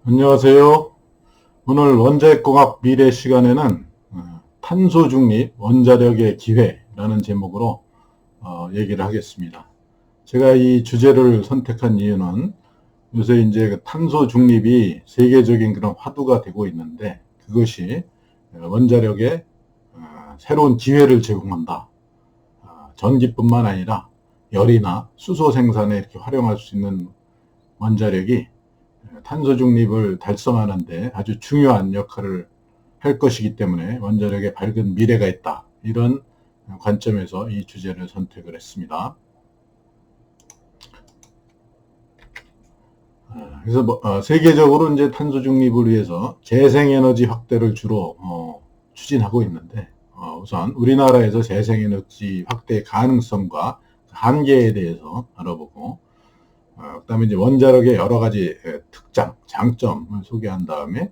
안녕하세요. 오늘 원자핵공학 미래 시간에는 탄소 중립 원자력의 기회라는 제목으로 얘기를 하겠습니다. 제가 이 주제를 선택한 이유는 요새 이제 그 탄소 중립이 세계적인 그런 화두가 되고 있는데, 그것이 원자력에 새로운 기회를 제공한다. 전기뿐만 아니라 열이나 수소 생산에 이렇게 활용할 수 있는 원자력이 탄소 중립을 달성하는 데 아주 중요한 역할을 할 것이기 때문에 원자력에 밝은 미래가 있다. 이런 관점에서 이 주제를 선택을 했습니다. 그래서 세계적으로 이제 탄소 중립을 위해서 재생에너지 확대를 주로 추진하고 있는데, 우선 우리나라에서 재생에너지 확대 가능성과 한계에 대해서 알아보고, 그다음에 이제 원자력의 여러 가지 특장, 장점을 소개한 다음에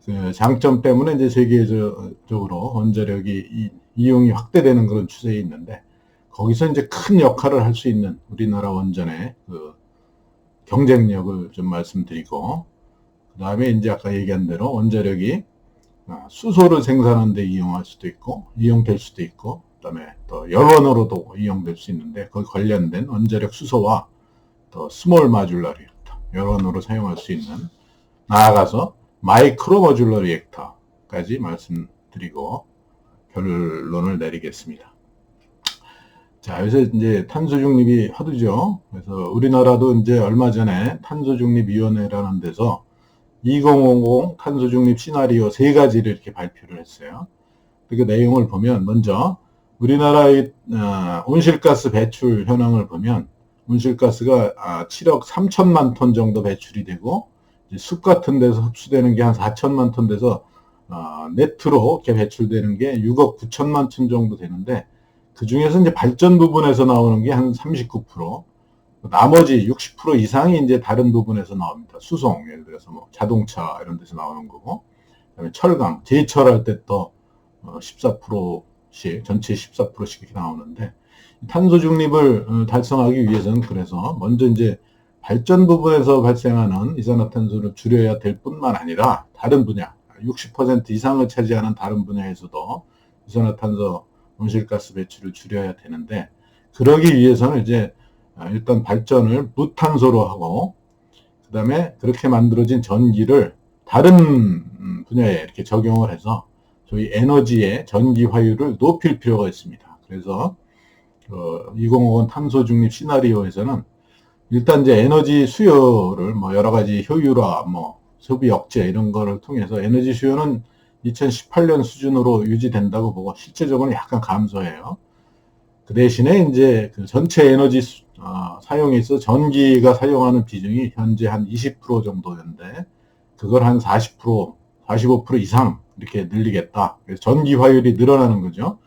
그 장점 때문에 이제 세계적으로 원자력이 이용이 확대되는 그런 추세에 있는데, 거기서 이제 큰 역할을 할 수 있는 우리나라 원전의 그 경쟁력을 좀 말씀드리고, 그다음에 이제 아까 얘기한 대로 원자력이 수소를 생산하는 데 이용할 수도 있고 이용될 수도 있고, 그다음에 또 여론으로도 이용될 수 있는데, 거기 관련된 원자력 수소와 또 스몰 마듈러 리액터, 여론으로 사용할 수 있는, 나아가서 마이크로 모듈러 리액터까지 말씀드리고 결론을 내리겠습니다. 자, 요새 이제 탄소 중립이 화두죠. 그래서 우리나라도 이제 얼마 전에 탄소 중립 위원회라는 데서 2050 탄소 중립 시나리오 3가지를 이렇게 발표를 했어요. 그 내용을 보면, 먼저 우리나라의 온실가스 배출 현황을 보면, 온실가스가 7억 3천만 톤 정도 배출이 되고, 숲 같은 데서 흡수되는 게 한 4천만 톤 돼서 네트로 이렇게 배출되는 게 6억 9천만 톤 정도 되는데, 그 중에서 이제 발전 부분에서 나오는 게 한 39%, 나머지 60% 이상이 이제 다른 부분에서 나옵니다. 수송, 예를 들어서 뭐 자동차 이런 데서 나오는 거고, 그다음에 철강, 제철할 때 또 14%씩, 전체 14%씩 이렇게 나오는데, 탄소 중립을 달성하기 위해서는 그래서 먼저 이제 발전 부분에서 발생하는 이산화탄소를 줄여야 될 뿐만 아니라, 다른 분야, 60% 이상을 차지하는 다른 분야에서도 이산화탄소 온실가스 배출을 줄여야 되는데, 그러기 위해서는 이제 일단 발전을 무탄소로 하고, 그 다음에 그렇게 만들어진 전기를 다른 분야에 이렇게 적용을 해서 저희 에너지의 전기 화율을 높일 필요가 있습니다. 그래서 2050 탄소 중립 시나리오에서는 일단 이제 에너지 수요를 뭐 여러 가지 효율화, 뭐 소비 억제 이런 거를 통해서 에너지 수요는 2018년 수준으로 유지된다고 보고, 실제적으로는 약간 감소해요. 그 대신에 이제 그 전체 에너지 사용에 있어 전기가 사용하는 비중이 현재 한 20% 정도였는데, 그걸 한 40%, 45% 이상 이렇게 늘리겠다. 그래서 전기 화율이 늘어나는 거죠.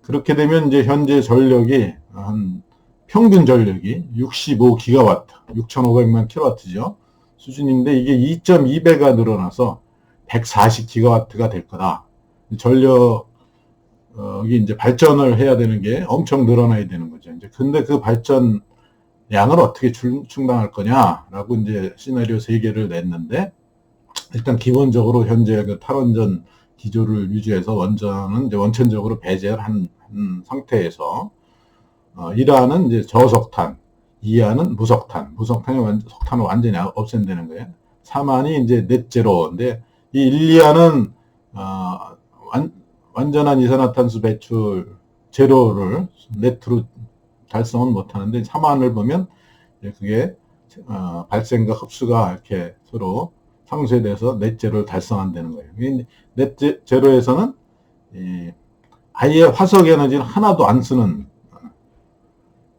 그렇게 되면 이제 현재 전력이 한 평균 전력이 65기가와트, 6,500만 킬로와트죠. 수준인데, 이게 2.2배가 늘어나서 140기가와트가 될 거다. 전력이 이제 발전을 해야 되는 게 엄청 늘어나야 되는 거죠. 이제 근데 그 발전 양을 어떻게 충당할 거냐라고 이제 시나리오 3개를 냈는데, 일단 기본적으로 현재 그 탈원전 기조를 유지해서 원전은 이제 원천적으로 배제를 한 상태에서, 1화는 이제 저석탄, 2화는 무석탄, 석탄을 완전히 없앤다는 거예요. 3화는 이제 넷제로인데, 이 1, 2화는 완전한 이산화탄소 배출 제로를 네트로 달성은 못하는데, 3화를 보면 그게 발생과 흡수가 이렇게 서로 상쇄돼서 넷제로를 달성한다는 거예요. 넷제로에서는 아예 화석 에너지를 하나도 안 쓰는,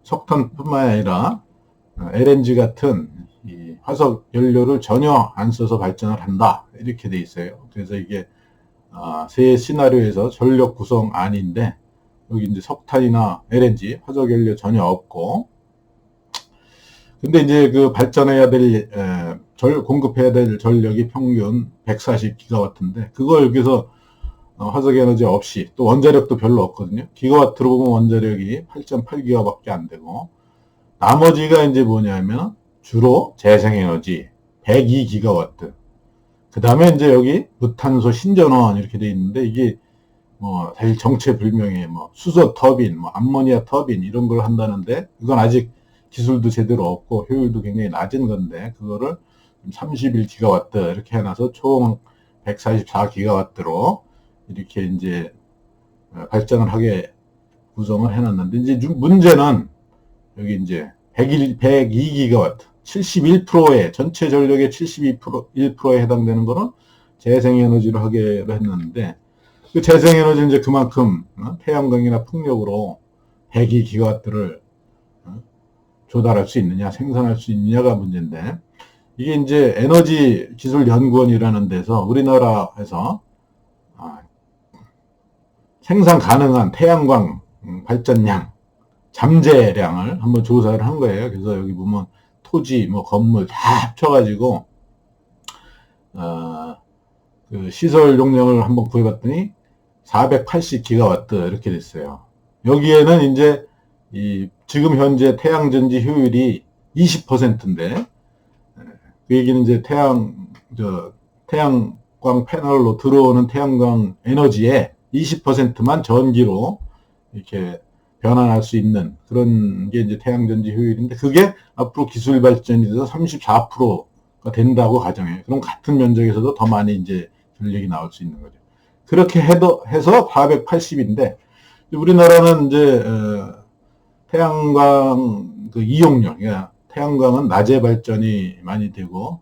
석탄뿐만 아니라 LNG 같은 이 화석 연료를 전혀 안 써서 발전을 한다, 이렇게 돼 있어요. 그래서 이게 세 시나리오에서 전력 구성안인데, 여기 이제 석탄이나 LNG, 화석 연료 전혀 없고, 근데 이제 그 발전해야 될 공급해야 될 전력이 평균 140기가와트인데, 그걸 여기서 화석 에너지 없이, 또 원자력도 별로 없거든요. 기가와트로 보면 원자력이 8.8기가밖에 안 되고, 나머지가 이제 뭐냐면 주로 재생에너지, 102기가와트. 그 다음에 이제 여기 무탄소 신전원 이렇게 돼 있는데, 이게 뭐 사실 정체불명의 뭐 수소 터빈, 뭐 암모니아 터빈 이런 걸 한다는데, 이건 아직 기술도 제대로 없고 효율도 굉장히 낮은 건데, 그거를 31기가와트 이렇게 해놔서 총 144기가와트로 이렇게 이제 발전을 하게 구성을 해놨는데, 이제 문제는 여기 이제 102기가와트, 71%의 전체 전력의 1%에 해당되는 거는 재생에너지로 하기로 했는데, 그 재생에너지 이제 그만큼 태양광이나 풍력으로 102기가와트를 조달할 수 있느냐, 생산할 수 있느냐가 문제인데, 이게 이제 에너지 기술 연구원이라는 데서 우리나라에서 생산 가능한 태양광 발전량, 잠재량을 한번 조사를 한 거예요. 그래서 여기 보면 토지, 뭐 건물 다 합쳐가지고 그 시설 용량을 한번 구해봤더니 480기가와트 이렇게 됐어요. 여기에는 이제 지금 현재 태양전지 효율이 20%인데, 그 얘기는 이제 태양광 패널로 들어오는 태양광 에너지의 20%만 전기로 이렇게 변환할 수 있는 그런 게 이제 태양전지 효율인데, 그게 앞으로 기술 발전이 돼서 34%가 된다고 가정해요. 그럼 같은 면적에서도 더 많이 이제 전력이 나올 수 있는 거죠. 그렇게 해서 480인데, 우리나라는 이제 태양광 그 이용량, 그러니까 태양광은 낮에 발전이 많이 되고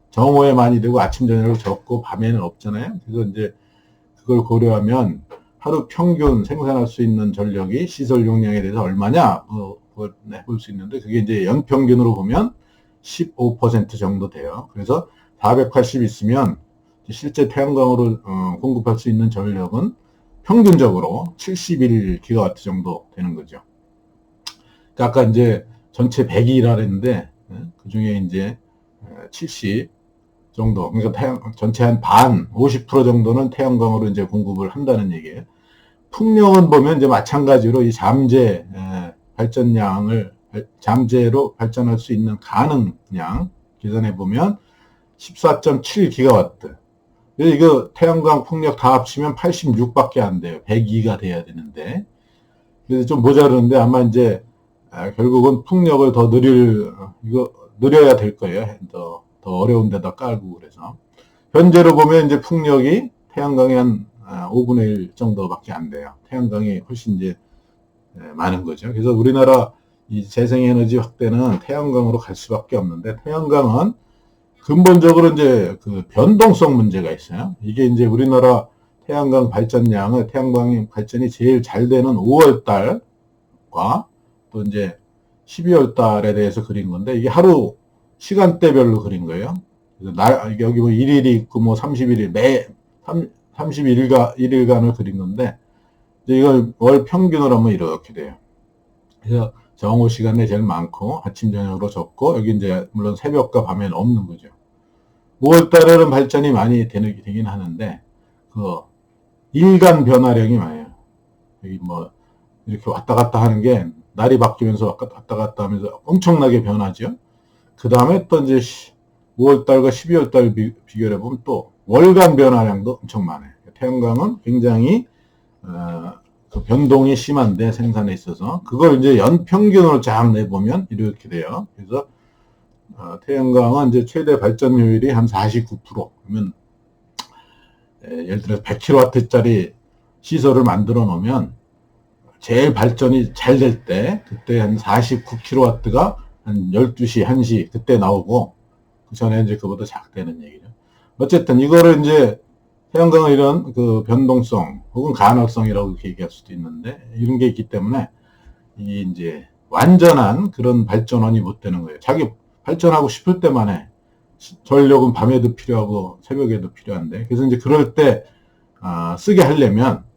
정오에 많이 되고 아침 저녁으로 적고 밤에는 없잖아요. 그래서 이제 그걸 고려하면 하루 평균 생산할 수 있는 전력이 시설 용량에 대해서 얼마냐 볼 수 있는데, 그게 이제 연평균으로 보면 15% 정도 돼요. 그래서 480 있으면 실제 태양광으로 공급할 수 있는 전력은 평균적으로 71기가와트 정도 되는 거죠. 아까 이제 전체 100이라 했는데, 그 중에 이제 70 정도, 그러니까 전체 한 반, 50% 정도는 태양광으로 이제 공급을 한다는 얘기예요. 풍력은 보면 이제 마찬가지로 이 잠재 발전량을 잠재로 발전할 수 있는 가능량 계산해 보면 14.7기가와트. 이거 태양광 풍력 다 합치면 86밖에 안 돼요. 102가 돼야 되는데. 그래서 좀 모자르는데, 아마 이제 결국은 풍력을 더 느려야 될 거예요. 더 어려운 데다 깔고. 그래서 현재로 보면 이제 풍력이 태양광이 한 5분의 1 정도밖에 안 돼요. 태양광이 훨씬 이제 많은 거죠. 그래서 우리나라 이 재생에너지 확대는 태양광으로 갈 수밖에 없는데, 태양광은 근본적으로 이제 그 변동성 문제가 있어요. 이게 이제 우리나라 태양광 발전량을, 태양광 발전이 제일 잘 되는 5월 달과 또 이제 12월 달에 대해서 그린 건데, 이게 하루 시간대별로 그린 거예요. 그래서 여기 뭐 1일이 있고 뭐 31일, 31일간을 그린 건데, 이제 이걸 월 평균으로 하면 이렇게 돼요. 그래서 정오 시간에 제일 많고 아침 저녁으로 적고, 여기 이제 물론 새벽과 밤에는 없는 거죠. 5월 달에는 발전이 많이 되긴 하는데, 그 일간 변화량이 많아요. 여기 뭐 이렇게 왔다 갔다 하는 게, 날이 바뀌면서 왔다 갔다 하면서 엄청나게 변하죠. 그 다음에 또 이제 5월 달과 12월 달 비교해 보면 또 월간 변화량도 엄청 많아요. 태양광은 굉장히 그 변동이 심한데, 생산에 있어서 그걸 이제 연평균으로 쫙 내보면 이렇게 돼요. 그래서 태양광은 이제 최대 발전 효율이 한 49%. 그러면 예를 들어서 100kW짜리 시설을 만들어 놓으면 제일 발전이 잘 될 때, 그때 한 49kW가 한 12시, 1시 그때 나오고, 그 전에 이제 그보다 작다는 얘기죠. 어쨌든 이거를 이제 태양광은 이런 그 변동성 혹은 간헐성이라고 이렇게 얘기할 수도 있는데, 이런 게 있기 때문에 이 이제 완전한 그런 발전원이 못 되는 거예요. 자기 발전하고 싶을 때만 해. 전력은 밤에도 필요하고 새벽에도 필요한데, 그래서 이제 그럴 때 쓰게 하려면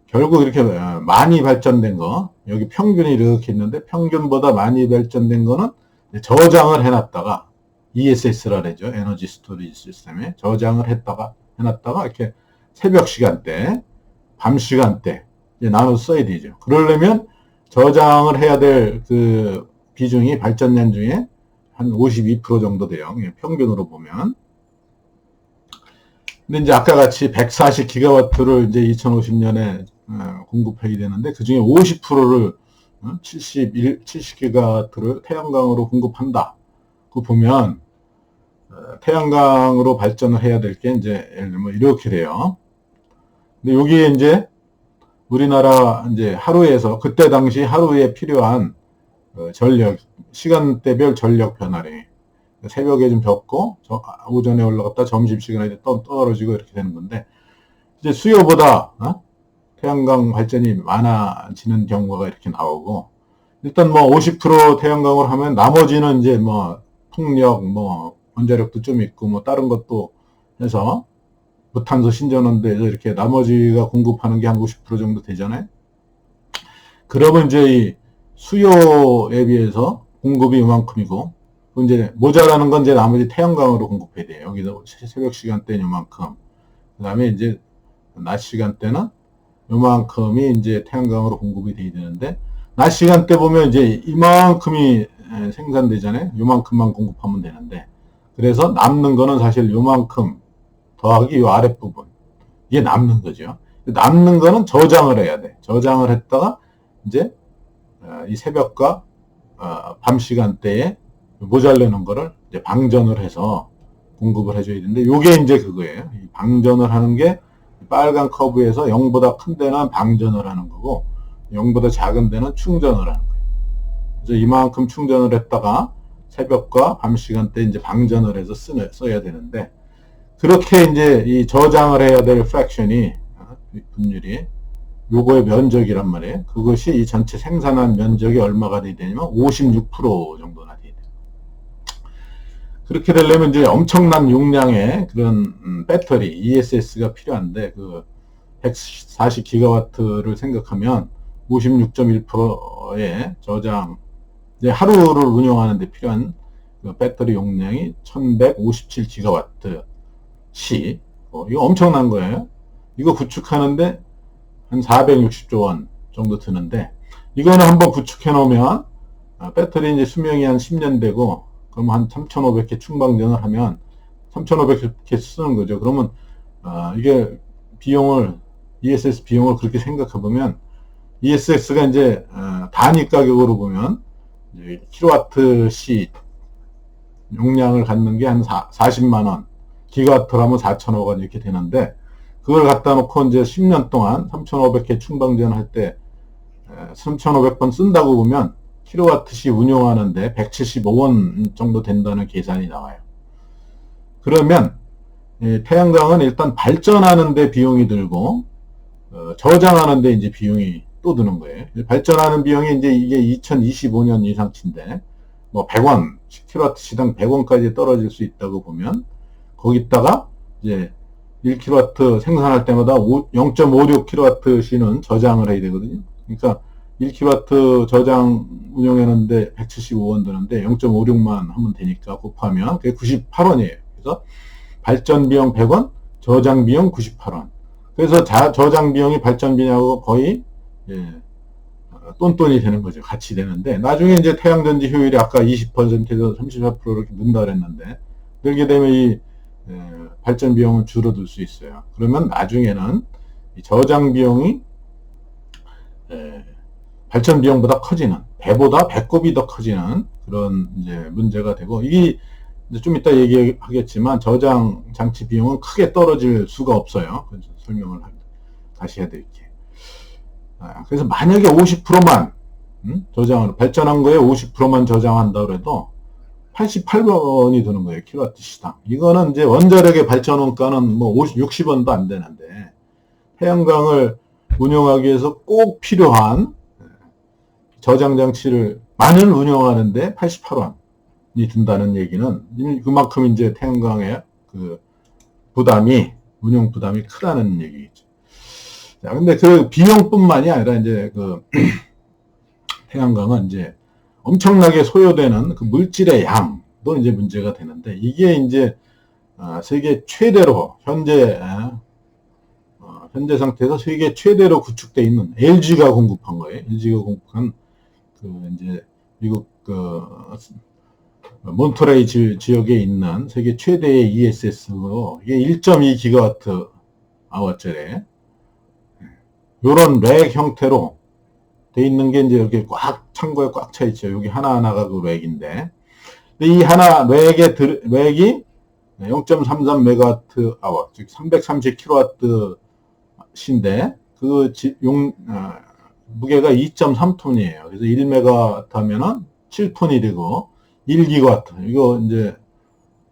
결국 이렇게 많이 발전된 거, 여기 평균이 이렇게 있는데, 평균보다 많이 발전된 거는 저장을 해놨다가, ESS라 그러죠. 에너지 스토리지 시스템에 저장을 해놨다가 이렇게 새벽 시간대, 밤 시간대 이제 나눠서 써야 되죠. 그러려면 저장을 해야 될 그 비중이 발전량 중에 한 52% 정도 돼요. 평균으로 보면. 근데 이제 아까 같이 140기가와트를 이제 2050년에 공급해야 되는데 그 중에 50%를 70기가와트를 태양광으로 공급한다. 그 보면 태양광으로 발전을 해야 될 게 이제 예를 들면 이렇게 돼요. 근데 여기에 이제 우리나라 이제 하루에서 그때 당시 하루에 필요한 전력 시간대별 전력 변화량 새벽에 좀 적고 오전에 올라갔다 점심시간에 떨어지고 이렇게 되는 건데 이제 수요보다 태양광 발전이 많아지는 경우가 이렇게 나오고 일단 뭐 50% 태양광으로 하면 나머지는 이제 뭐 풍력 뭐 원자력도 좀 있고 뭐 다른 것도 해서 무탄소 신전원대에서 이렇게 나머지가 공급하는 게 한 50% 정도 되잖아요. 그러면 이제 이 수요에 비해서 공급이 이만큼이고 이제 모자라는 건 이제 나머지 태양광으로 공급해야 돼요. 여기서 새벽 시간대는 이만큼. 그 다음에 이제 낮 시간대는 요만큼이 이제 태양광으로 공급이 돼야 되는데 낮 시간대 보면 이제 이만큼이 생산되잖아요. 요만큼만 공급하면 되는데 그래서 남는 거는 사실 요만큼 더하기 요 아랫부분 이게 남는 거죠. 남는 거는 저장을 해야 돼. 저장을 했다가 이제 이 새벽과 밤 시간대에 모자라는 거를 이제 방전을 해서 공급을 해줘야 되는데 요게 이제 그거예요. 이 방전을 하는 게 빨간 커브에서 0보다 큰 데는 방전을 하는 거고 0보다 작은 데는 충전을 하는 거예요. 그래서 이만큼 충전을 했다가 새벽과 밤 시간대 이제 방전을 해서 써야 되는데 그렇게 이제 이 저장을 해야 될 프랙션이 분율이 요거의 면적이란 말이에요. 그것이 이 전체 생산한 면적이 얼마가 돼야 되냐면 56% 정도나 돼야 돼요. 그렇게 되려면 이제 엄청난 용량의 그런 배터리 ESS가 필요한데 그 140기가와트를 생각하면 56.1%의 저장 이제 하루를 운영하는 데 필요한 그 배터리 용량이 1157기가와트 시 이거 엄청난 거예요. 이거 구축하는데 한 460조 원 정도 드는데 이거는 한번 구축해 놓으면 배터리 이제 수명이 한 10년 되고 그럼 한 3,500개 충방전을 하면 3,500개 쓰는 거죠. 그러면 이게 비용을 ESS 비용을 그렇게 생각해 보면 ESS가 이제 단위 가격으로 보면 이제 킬로와트 시 용량을 갖는 게 한 40만 원 기가와트라면 4,500원 원 이렇게 되는데 그걸 갖다 놓고 이제 10년 동안 3,500개 충방전 할 때 3,500번 쓴다고 보면 킬로와트시 운용하는데 175원 정도 된다는 계산이 나와요. 그러면 태양광은 일단 발전하는데 비용이 들고 저장하는데 이제 비용이 또 드는 거예요. 발전하는 비용이 이제 이게 2025년 이상치인데 뭐 100원, 10kW 시당 100원까지 떨어질 수 있다고 보면 거기다가 이제 1kW 생산할 때마다 0.56kW시는 저장을 해야 되거든요. 그러니까 1kW 저장 운영했는데 175원 드는데 0.56만 하면 되니까 곱하면 그게 98원이에요. 그래서 발전 비용 100원, 저장 비용 98원. 그래서 저장 비용이 발전 비용하고 거의 똔똔이 되는 거죠. 같이 되는데 나중에 이제 태양전지 효율이 아까 20%에서 34% 이렇게 는다 그랬는데 그렇게 되면 이 발전 비용은 줄어들 수 있어요. 그러면 나중에는 이 저장 비용이 발전 비용보다 커지는 배보다 배꼽이 더 커지는 그런 이제 문제가 되고 이게 이제 좀 이따 얘기하겠지만 저장 장치 비용은 크게 떨어질 수가 없어요. 그래서 설명을 다시 해드릴게요. 그래서 만약에 50%만 저장을 발전한 거에 50%만 저장한다 그래도 88원이 드는 거예요. 킬로와트 시당. 이거는 이제 원자력의 발전 원가는 뭐 60원도 안 되는데 태양광을 운영하기 위해서 꼭 필요한 저장 장치를 만을 운영하는데 88원이 든다는 얘기는 그만큼 이제 태양광의 그 부담이 운영 부담이 크다는 얘기겠죠. 자, 근데 그 비용뿐만이 아니라 이제 그 태양광은 이제 엄청나게 소요되는 그 물질의 양도 이제 문제가 되는데 이게 이제 세계 최대로 현재 상태에서 세계 최대로 구축되어 있는 LG가 공급한 거예요. LG가 공급한 그 이제 미국 그 몬트레이 지역에 있는 세계 최대의 ESS고 이게 1.2기가와트 아워짜리 요런 렉 형태로 돼 있는 게 이제 이렇게 꽉 창고에 꽉 차 있죠. 여기 하나하나가 그 렉인데 이 하나 렉이 0.33메가와트 아워 즉 330kW 인데 그 무게가 2.3톤이에요. 그래서 1메가와트 하면은 7톤이 되고 1기가와트 이거 이제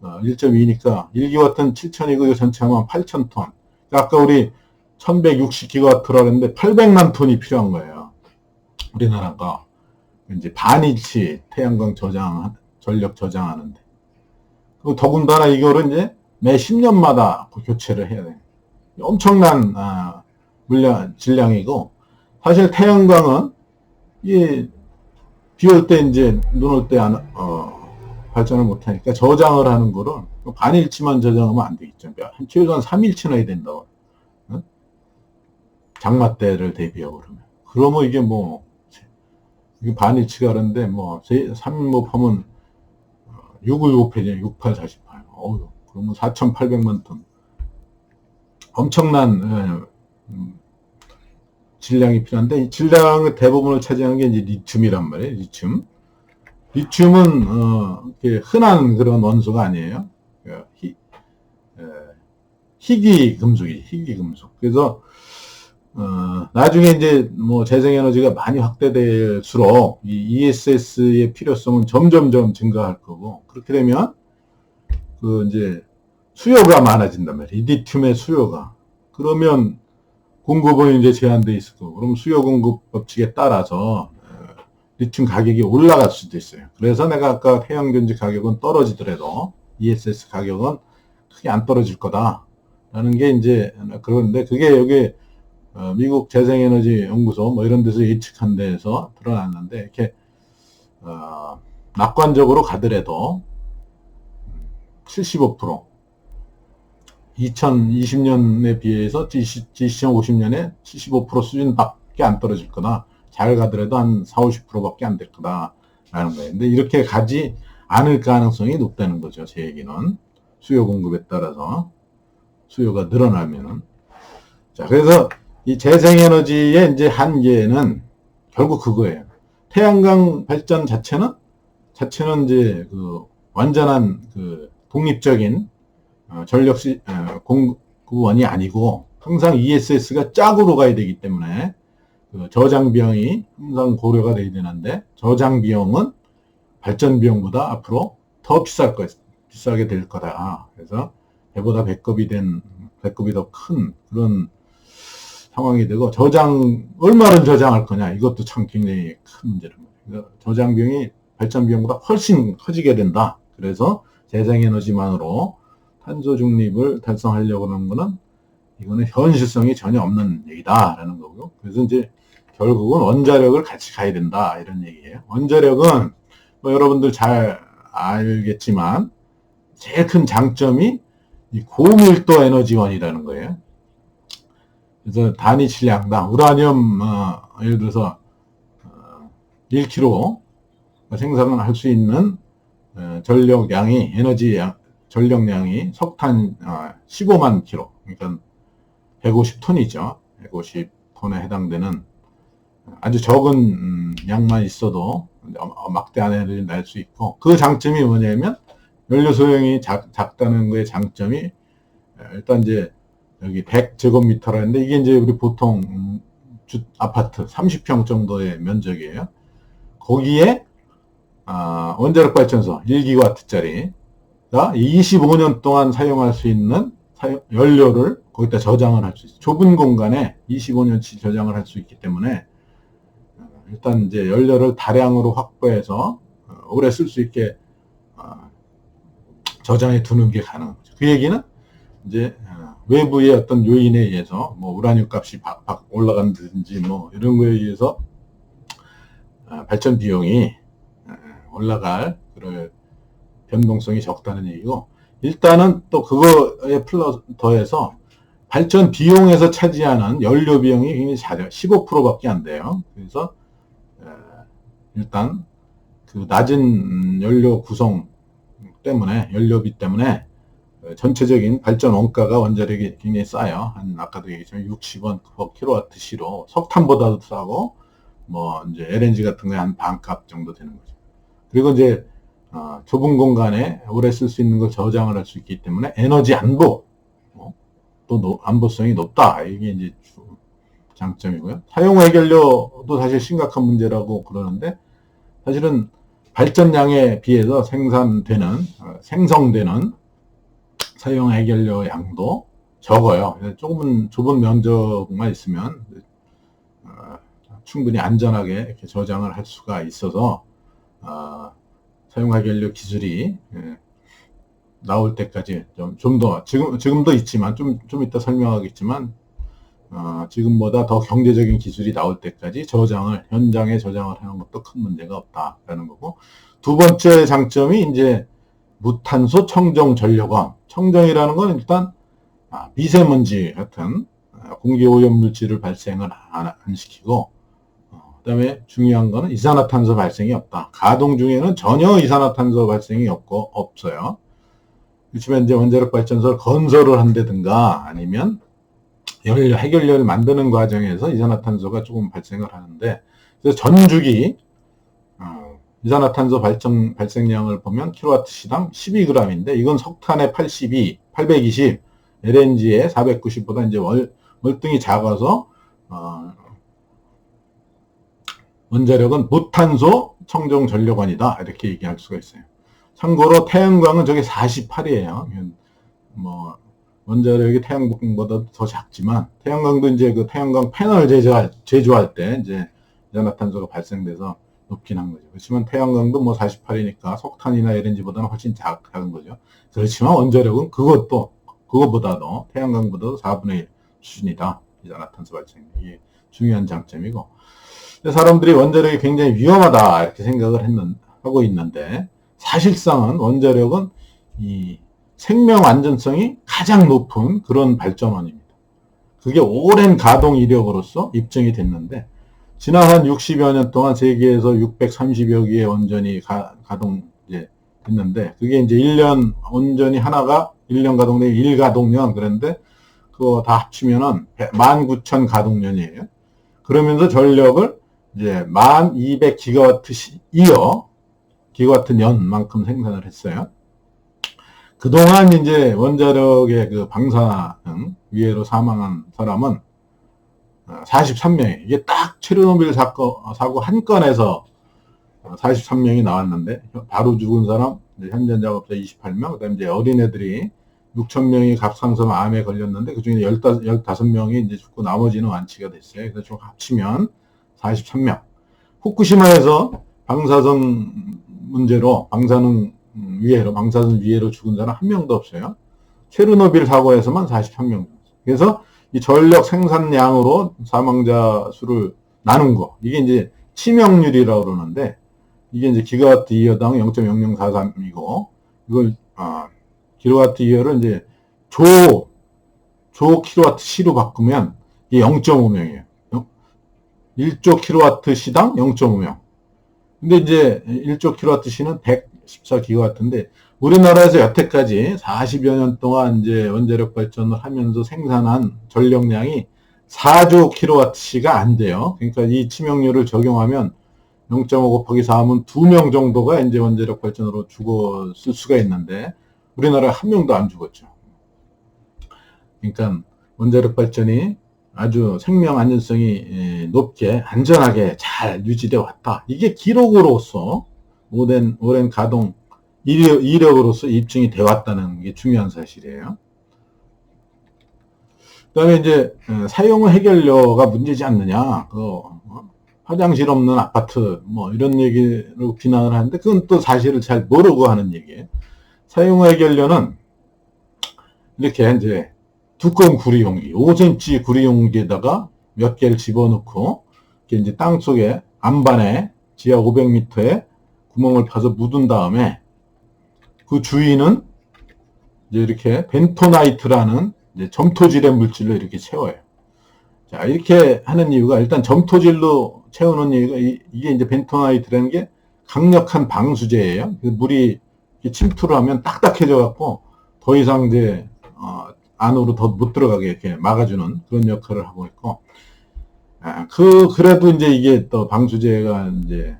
1.2니까 1기가와트는 7천이고 이거 전체 하면 8,000톤. 아까 우리 1160기가와트라 했는데 800만 톤이 필요한 거예요. 우리나라가 이제 반일치 태양광 전력 저장하는데. 그리고 더군다나 이거를 이제 매 10년마다 교체를 해야 돼요. 엄청난 질량이고 사실 태양광은 비 올 때 이제 눈 올 때 발전을 못하니까 저장을 하는 거를 반일치만 저장하면 안 되겠죠. 최소한 3일치나 해야 된다고. 장마 때를 대비하고 그러면 이게 이게 반일치가 그런데 3일 하면 6을 곱해지 68, 48. 그러면 4,800만 톤. 엄청난 질량이 필요한데 이 질량의 대부분을 차지하는 게 이제 리튬이란 말이에요. 리튬은 흔한 그런 원소가 아니에요. 희귀 금속. 그래서 나중에 이제 재생에너지가 많이 확대될수록 이 ESS의 필요성은 점점점 증가할 거고 그렇게 되면 이제 수요가 많아진단 말이에요. 리튬의 수요가. 그러면 공급은 이제 제한돼 있을 거고 그럼 수요 공급 법칙에 따라서 리튬 가격이 올라갈 수도 있어요. 그래서 내가 아까 태양전지 가격은 떨어지더라도 ESS 가격은 크게 안 떨어질 거다라는 게 이제 그런데 그게 여기 미국 재생에너지 연구소 이런 데서 예측한 데에서 드러났는데 이렇게 낙관적으로 가더라도 75% 2020년에 비해서 2050년에 75% 수준밖에 안 떨어질 거다. 잘 가더라도 한 40-50%밖에 안 될 거다라는 거예요. 근데 이렇게 가지 않을 가능성이 높다는 거죠. 제 얘기는 수요 공급에 따라서 수요가 늘어나면은 자 그래서 이 재생에너지의 이제 한계는 결국 그거예요. 태양광 발전 자체는 이제 완전한 독립적인 전력 공급원이 아니고 항상 ESS가 짝으로 가야 되기 때문에 저장 비용이 항상 고려가 돼야 되는데 저장 비용은 발전 비용보다 앞으로 더 비싸게 될 거다. 그래서 배보다 배꼽이 더 큰 그런 상황이 되고 얼마를 저장할 거냐 이것도 참 굉장히 큰 문제입니다. 저장 비용이 발전 비용보다 훨씬 커지게 된다. 그래서 재생에너지만으로 탄소 중립을 달성하려고 하는 거는 이거는 현실성이 전혀 없는 얘기다라는 거고요. 그래서 이제 결국은 원자력을 같이 가야 된다 이런 얘기예요. 원자력은 여러분들 잘 알겠지만 제일 큰 장점이 이 고밀도 에너지원이라는 거예요. 그래서 단위 질량당 우라늄 예를 들어서 1kg 생산을 할 수 있는 전력량이 석탄 15만 킬로, 그러니까 150톤이죠. 150톤에 해당되는 아주 적은 양만 있어도 막대한 에너지를 낼 수 있고 그 장점이 뭐냐면 연료 소용이 작다는 거의 장점이 일단 이제 여기 100제곱미터라 했는데 이게 이제 우리 보통 아파트 30평 정도의 면적이에요. 거기에 원자력 발전소 1기가와트짜리가 25년 동안 사용할 수 있는 연료를 거기다 저장을 할 수 있어요. 좁은 공간에 25년치 저장을 할 수 있기 때문에 일단 이제 연료를 다량으로 확보해서 오래 쓸 수 있게 저장해 두는 게 가능하죠. 그 얘기는 이제 외부의 어떤 요인에 의해서 우라늄 값이 올라간다든지 이런 거에 의해서 발전 비용이 올라갈 그런 변동성이 적다는 얘기고 일단은 또 그거에 더해서 발전 비용에서 차지하는 연료 비용이 굉장히 작아요. 15%밖에 안 돼요. 그래서 일단 그 낮은 연료 구성 때문에, 연료비 때문에 전체적인 발전 원가가 원자력이 굉장히 싸요. 아까도 얘기했지만 60원 per kWh로 석탄보다도 싸고, 뭐 이제 LNG 같은 거에 한 반값 정도 되는 거죠. 그리고 이제 좁은 공간에 오래 쓸 수 있는 걸 저장을 할 수 있기 때문에 에너지 안보, 또 안보성이 높다. 이게 이제 장점이고요. 사용 해결료도 사실 심각한 문제라고 그러는데, 사실은 발전량에 비해서 생성되는 사용 해결료 양도 적어요. 조금은 좁은 면적만 있으면 충분히 안전하게 이렇게 저장을 할 수가 있어서 사용 해결료 기술이 나올 때까지 좀 더 지금도 있지만 좀 이따 설명하겠지만 지금보다 더 경제적인 기술이 나올 때까지 현장에 저장을 하는 것도 큰 문제가 없다라는 거고, 두 번째 장점이 이제 무탄소 청정 전력원. 청정이라는 건 일단 미세먼지 같은 공기 오염 물질을 발생을 안 시키고, 그다음에 중요한 거는 이산화탄소 발생이 없다. 가동 중에는 전혀 이산화탄소 발생이 없어요. 그렇지만 이제 원자력 발전소를 건설을 한다든가 아니면 해결료를 만드는 과정에서 이산화탄소가 조금 발생을 하는데, 그래서 전주기 이산화탄소 발생량을 보면 킬로와트시당 12g인데, 이건 석탄의 820, LNG의 490보다 이제 월등히 작아서 원자력은 무탄소 청정 전력원이다, 이렇게 얘기할 수가 있어요. 참고로 태양광은 저게 48이에요. 뭐 원자력이 태양광보다 더 작지만, 태양광도 이제 그 태양광 패널 제조할 때 이제 이산화탄소가 발생돼서 높긴 한 거죠. 그렇지만 태양광도 뭐 48이니까 석탄이나 LNG보다는 훨씬 작은 거죠. 그렇지만 원자력은 그거보다도 태양광보다도 4분의 1 수준이다. 이산화탄소 발생. 이게 중요한 장점이고, 사람들이 원자력이 굉장히 위험하다 이렇게 생각을 하고 있는데, 사실상은 원자력은 이 생명 안전성이 가장 높은 그런 발전원입니다. 그게 오랜 가동 이력으로서 입증이 됐는데, 지난 한 60여 년 동안 세계에서 630여 개의 원전이 가동 이제 됐는데, 그게 이제 1년 원전이 하나가 1년 가동되면 1가동년, 그런데 그거 다 합치면은 19,000 가동년이에요. 그러면서 전력을 이제 1200기가와트 기가와트년만큼 생산을 했어요. 그동안 이제 원자력의 그 방사능 위해로 사망한 사람은 43명이, 이게 딱 체르노빌 사고 한 건에서 43명이 나왔는데, 바로 죽은 사람, 현재 작업자 28명, 그 다음에 이제 어린애들이 6,000명이 갑상선 암에 걸렸는데, 그 중에 15명이 이제 죽고 나머지는 완치가 됐어요. 그래서 좀 합치면 43명. 후쿠시마에서 방사선 문제로, 방사선 위해로 죽은 사람 한 명도 없어요. 체르노빌 사고에서만 43명. 그래서 이 전력 생산량으로 사망자 수를 나눈 거, 이게 이제 치명률이라고 그러는데, 이게 이제 기가와트 이어당 0.0043이고, 이걸 킬로와트 이어를 이제 조 킬로와트 시로 바꾸면 이게 0.5명이에요. 1조 킬로와트 시당 0.5명. 근데 이제 1조 킬로와트 시는 114기가와트인데, 우리나라에서 여태까지 40여 년 동안 이제 원자력 발전을 하면서 생산한 전력량이 4조 킬로와트시가 안 돼요. 그러니까 이 치명률을 적용하면 0.5 곱하기 4하면 2명 정도가 이제 원자력 발전으로 죽었을 수가 있는데, 우리나라 한 명도 안 죽었죠. 그러니까 원자력 발전이 아주 생명 안전성이 높게 안전하게 잘 유지되어 왔다. 이게 기록으로서 오랜 가동 이력으로서 입증이 되어 왔다는 게 중요한 사실이에요. 그 다음에 이제 사용 해결료가 문제지 않느냐, 화장실 없는 아파트 뭐 이런 얘기로 비난을 하는데, 그건 또 사실을 잘 모르고 하는 얘기예요. 사용 해결료는 이렇게 이제 두꺼운 구리용기, 5cm 구리용기에다가 몇 개를 집어넣고, 이렇게 이제 땅 속에 안반에 지하 500m에 구멍을 파서 묻은 다음에, 그 주위는 이제 이렇게 벤토나이트라는 이제 점토질의 물질로 이렇게 채워요. 자, 이렇게 하는 이유가, 일단 점토질로 채우는 이유가, 이게 이제 벤토나이트라는 게 강력한 방수제예요. 물이 침투를 하면 딱딱해져 갖고 더 이상 이제 안으로 더 못 들어가게 이렇게 막아주는 그런 역할을 하고 있고, 그래도 이제 이게 또 방수제가 이제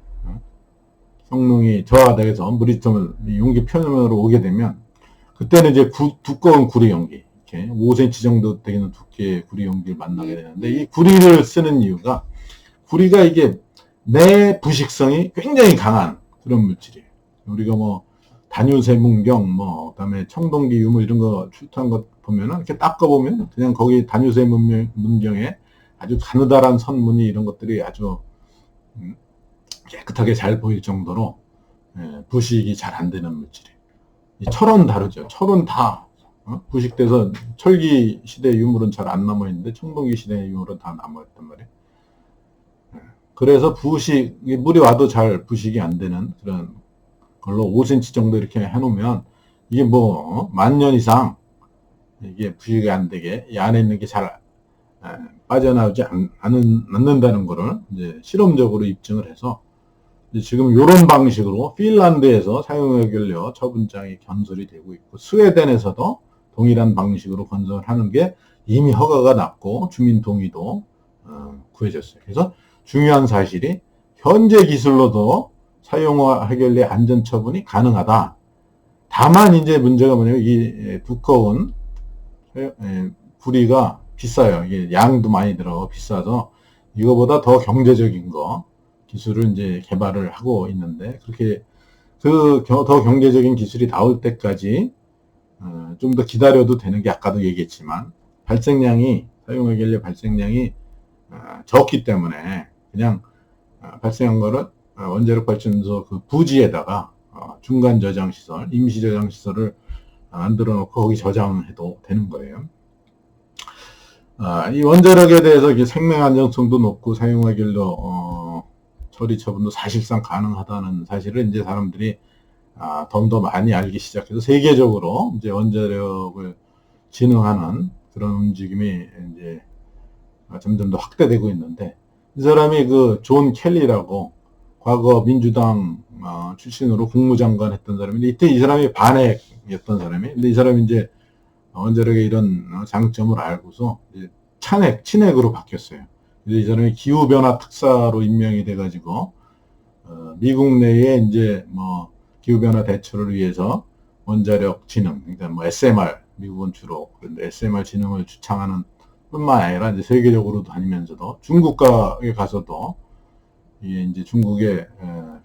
성능이 저하돼서 물이 좀 용기 표면으로 오게 되면, 그때는 이제 두꺼운 구리 용기, 이렇게 5cm 정도 되는 두께의 구리 용기를 만나게 되는데, 이 구리를 쓰는 이유가, 구리가 이게 내 부식성이 굉장히 강한 그런 물질이에요. 우리가 뭐 단유세문경, 뭐 그다음에 청동기 유물 이런 거 출토한 것 보면은 이렇게 닦아보면 그냥 거기 단유세문경에 아주 가느다란 선무늬 이런 것들이 아주 깨끗하게 잘 보일 정도로 부식이 잘 안 되는 물질이에요. 철은 다르죠. 철은 다 부식돼서 철기 시대 유물은 잘 안 남아 있는데 청동기 시대 유물은 다 남아 있단 말이에요. 그래서 물이 와도 잘 부식이 안 되는 그런 걸로 5cm 정도 이렇게 해놓으면 이게 뭐, 10,000년 이상 이게 부식이 안 되게 이 안에 있는 게 잘 빠져나오지 않는다는 거를 이제 실험적으로 입증을 해서 지금 이런 방식으로 핀란드에서 사용하길래 처분장이 건설이 되고 있고, 스웨덴에서도 동일한 방식으로 건설하는 게 이미 허가가 났고 주민 동의도 구해졌어요. 그래서 중요한 사실이 현재 기술로도 사용하길래 안전처분이 가능하다. 다만 이제 문제가 뭐냐면 이 두꺼운 구리가 비싸요. 이게 양도 많이 들어 비싸서 이거보다 더 경제적인 거 기술을 이제 개발을 하고 있는데, 그렇게 더 경제적인 기술이 나올 때까지 좀 더 기다려도 되는 게 아까도 얘기했지만 사용하길래 발생량이 적기 때문에 그냥 발생한 거를 원자력 발전소 그 부지에다가 중간 저장 시설, 임시 저장 시설을 만들어 놓고 거기 저장해도 되는 거예요. 이 원자력에 대해서 이게 생명 안정성도 높고 사용하길로 처리 처분도 사실상 가능하다는 사실을 이제 사람들이 더 많이 알기 시작해서 세계적으로 이제 원자력을 진흥하는 그런 움직임이 이제 점점 더 확대되고 있는데, 이 사람이 그 존 켈리라고 과거 민주당 출신으로 국무장관 했던 사람인데, 이때 이 사람이 반핵이었던 사람이, 근데 이 사람이 이제 원자력의 이런 장점을 알고서 이제 친핵으로 바뀌었어요. 그래서 이 사람이 기후변화 특사로 임명이 돼가지고 미국 내에 이제 뭐 기후변화 대처를 위해서 원자력 진흥, 그러니까 뭐 SMR, 미국은 주로 그런데 SMR 진흥을 주창하는 뿐만 아니라 이제 세계적으로 다니면서도 중국가에 가서도, 이게 이제 중국의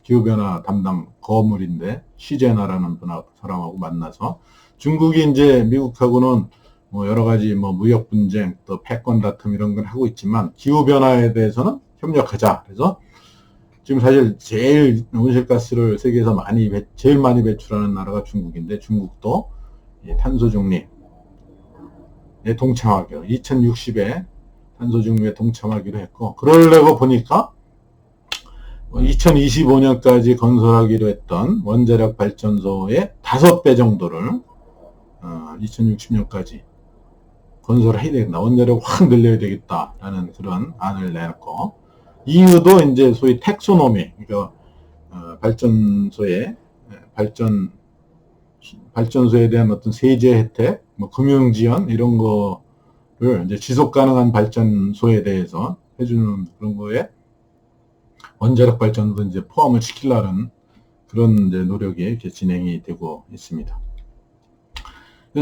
기후변화 담당 거물인데 시제나라는 사람하고 만나서, 중국이 이제 미국하고는 뭐 여러 가지 뭐 무역 분쟁 또 패권 다툼 이런 걸 하고 있지만 기후변화에 대해서는 협력하자. 그래서 지금 사실 제일 온실가스를 세계에서 제일 많이 배출하는 나라가 중국인데, 중국도 탄소 중립에 동참하기로 2060에 탄소 중립에 동참하기로 했고, 그러려고 보니까 2025년까지 건설하기로 했던 원자력 발전소의 5배 정도를 2060년까지 건설을 해야 되겠다. 원자력을 확 늘려야 되겠다라는 그런 안을 내놨고, 이유도 이제 소위 텍소노미, 그러니까 발전소에 대한 어떤 세제 혜택, 뭐 금융 지원 이런 거를 이제 지속 가능한 발전소에 대해서 해주는 그런 거에 원자력 발전도 이제 포함을 시키려는 그런 이제 노력이 이렇게 진행이 되고 있습니다.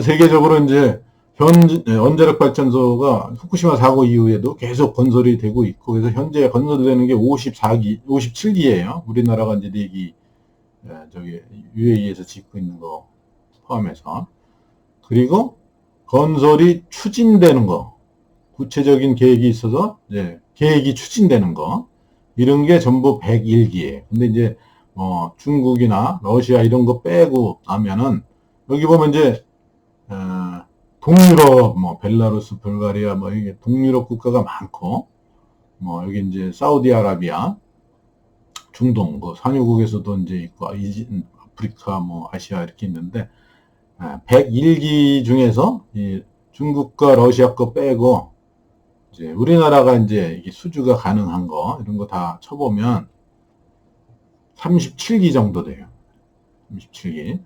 세계적으로 이제 원자력 발전소가 후쿠시마 사고 이후에도 계속 건설이 되고 있고, 그래서 현재 건설되는 게 57기예요. 우리나라가 이제 4기, UAE에서 짓고 있는 거 포함해서. 그리고 건설이 추진되는 거, 구체적인 계획이 있어서 이제 계획이 추진되는 거, 이런 게 전부 101기예요. 근데 이제 뭐 중국이나 러시아 이런 거 빼고 나면은 여기 보면 이제 동유럽, 뭐 벨라루스, 불가리아, 뭐 이게 동유럽 국가가 많고, 뭐 여기 이제 사우디아라비아, 중동, 뭐 산유국에서도 이제 있고, 아프리카, 뭐 아시아 이렇게 있는데 101기 중에서 이 중국과 러시아 거 빼고 이제 우리나라가 이제 이게 수주가 가능한 거 이런 거 다 쳐보면 37기 정도 돼요. 37기.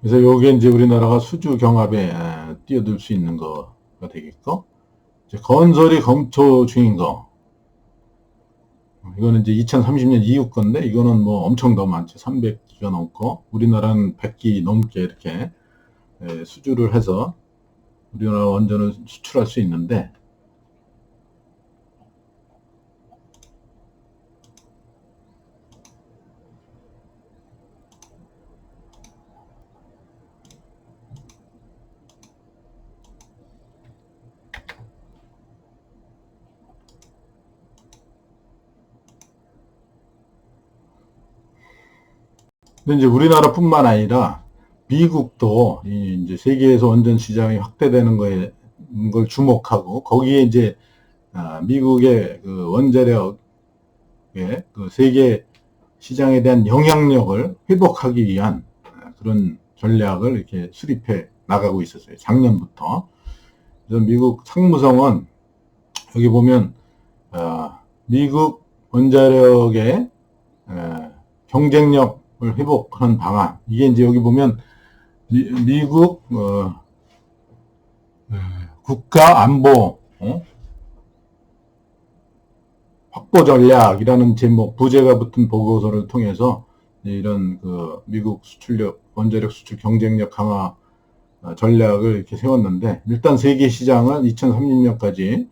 그래서 요게 이제 우리나라가 수주 경합에 뛰어들 수 있는 거가 되겠고, 이제 건설이 검토 중인 거. 이거는 이제 2030년 이후 건데, 이거는 뭐 엄청 더 많죠. 300기가 넘고, 우리나라는 100기 넘게 이렇게 수주를 해서 우리나라 원전을 수출할 수 있는데, 근데 이제 우리나라뿐만 아니라 미국도 이제 세계에서 원전 시장이 확대되는 거에 걸 주목하고 거기에 이제 미국의 그 원자력의 그 세계 시장에 대한 영향력을 회복하기 위한 그런 전략을 이렇게 수립해 나가고 있었어요. 작년부터. 그래서 미국 상무성은 여기 보면 미국 원자력의 경쟁력을 회복하는 방안. 이게 이제 여기 보면 미국 국가 안보 확보 전략이라는 제목 부제가 붙은 보고서를 통해서 이런 그 미국 수출력 원자력 수출 경쟁력 강화 전략을 이렇게 세웠는데 일단 세계 시장은 2030년까지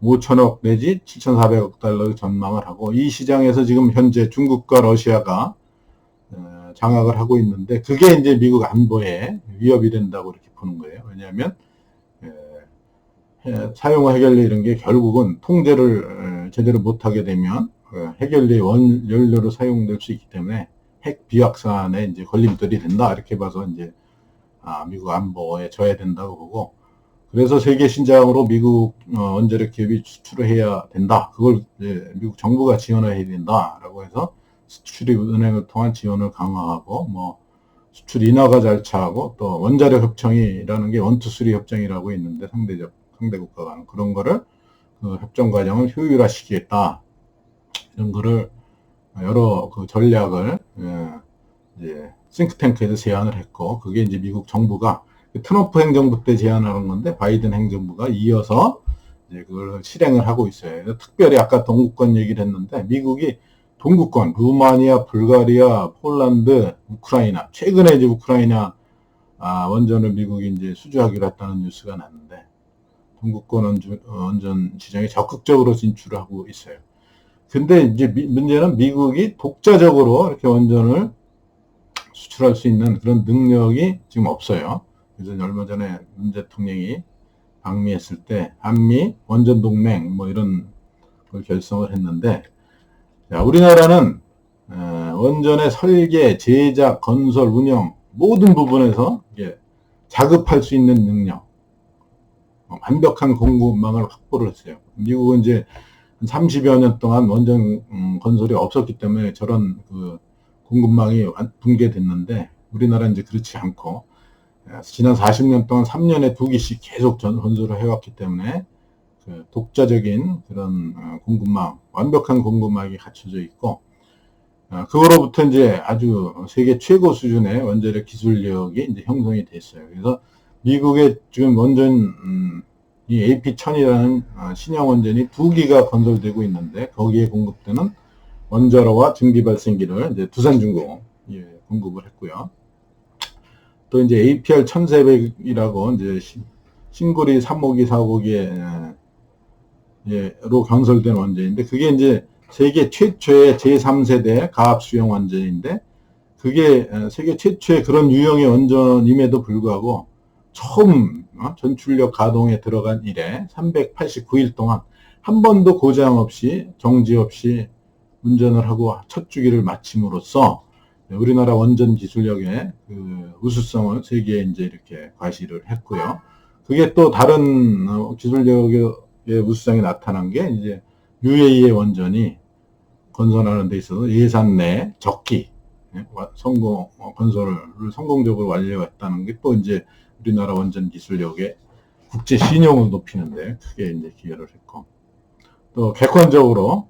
5천억 내지 7,400억 달러를 전망을 하고 이 시장에서 지금 현재 중국과 러시아가 장악을 하고 있는데 그게 이제 미국 안보에 위협이 된다고 이렇게 보는 거예요. 왜냐하면 사용 해결료 이런 게 결국은 통제를 제대로 못하게 되면 해결료의 원연료로 사용될 수 있기 때문에 핵 비확산에 이제 걸림돌이 된다 이렇게 봐서 이제 미국 안보에 져야 된다고 보고 그래서 세계 시장으로 미국 원자력 기업이 수출을 해야 된다. 그걸 이제 미국 정부가 지원을 해야 된다라고 해서 수출입 은행을 통한 지원을 강화하고 뭐 수출 인하가 절차하고 또 원자력 협정이라는 게 원투쓰리 협정이라고 있는데 상대 국가 간 그런 거를 그 협정 과정을 효율화시키겠다 이런 거를 여러 그 전략을 이제 싱크탱크에서 제안을 했고 그게 이제 미국 정부가 트럼프 행정부 때 제안하는 건데 바이든 행정부가 이어서 이제 그걸 실행을 하고 있어요. 특별히 아까 동구권 얘기를 했는데 미국이 동구권 루마니아, 불가리아, 폴란드, 우크라이나 최근에 이제 우크라이나 원전을 미국이 이제 수주하기로 했다는 뉴스가 났는데 동구권 원전 시장에 적극적으로 진출을 하고 있어요. 근데 이제 문제는 미국이 독자적으로 이렇게 원전을 수출할 수 있는 그런 능력이 지금 없어요. 그래서 얼마 전에 문 대통령이 방미했을 때 한미 원전 동맹 뭐 이런 걸 결성을 했는데 우리나라는 원전의 설계, 제작, 건설, 운영 모든 부분에서 자급할 수 있는 능력, 완벽한 공급망을 확보를 했어요. 미국은 이제 30여 년 동안 원전 건설이 없었기 때문에 저런 그 공급망이 붕괴됐는데 우리나라는 이제 그렇지 않고 지난 40년 동안 3년에 2기씩 계속 건설을 해왔기 때문에 그 독자적인 그런 공급망, 완벽한 공급망이 갖춰져 있고 그거로부터 이제 아주 세계 최고 수준의 원자력 기술력이 이제 형성이 됐어요. 그래서 미국의 지금 원전 이 AP1000이라는 신형 원전이 2기가 건설되고 있는데 거기에 공급되는 원자로와 증기발생기를 이제 두산중공 공급을 했고요. 또 이제 APR 1300이라고 이제 신고리 3호기, 4호기에 로 건설된 원전인데 그게 이제 세계 최초의 제3세대 가압 수용 원전인데 그게 세계 최초의 그런 유형의 원전임에도 불구하고 처음 전출력 가동에 들어간 이래 389일 동안 한 번도 고장 없이 정지 없이 운전을 하고 첫 주기를 마침으로써 우리나라 원전 기술력의 그 우수성을 세계에 이제 이렇게 과시를 했고요. 그게 또 다른 기술력의 우수성이 나타난 게 이제 UAE의 원전이 건설하는 데 있어서 예산 내 적기 건설을 성공적으로 완료했다는 게 또 이제 우리나라 원전 기술력의 국제 신용을 높이는데 크게 이제 기여를 했고 또 객관적으로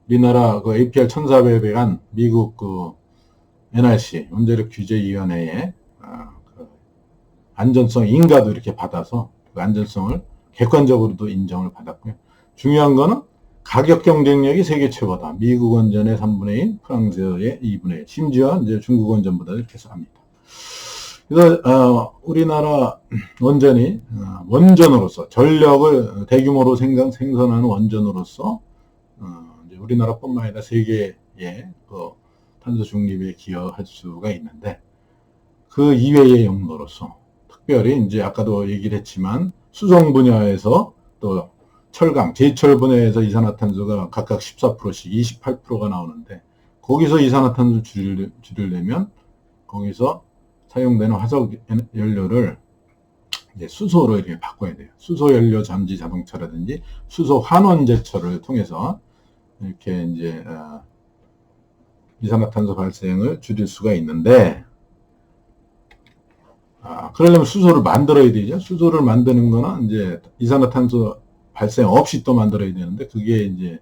우리나라 그 APR 1400에 간 미국 그 NRC 원자력 규제위원회에 안전성 인가도 이렇게 받아서 그 안전성을 객관적으로도 인정을 받았고요. 중요한 거는 가격 경쟁력이 세계 최고다. 미국 원전의 3분의 1, 프랑스의 2분의 1, 심지어 이제 중국 원전보다 이렇게 쌉니다. 그래서 우리나라 원전이 원전으로서 전력을 대규모로 생산하는 원전으로서 이제 우리나라뿐만 아니라 세계의 그 탄소 중립에 기여할 수가 있는데 그 이외의 용도로서 특별히 이제 아까도 얘기를 했지만 수송 분야에서 또 철강, 제철 분야에서 이산화탄소가 각각 14%씩 28%가 나오는데 거기서 이산화탄소 줄이려면 거기서 사용되는 화석 연료를 이제 수소로 이렇게 바꿔야 돼요. 수소 연료 잠지 자동차라든지 수소 환원제철을 통해서 이렇게 이제 이산화탄소 발생을 줄일 수가 있는데 그러려면 수소를 만들어야 되죠. 수소를 만드는 거는 이제 이산화탄소 발생 없이 또 만들어야 되는데 그게 이제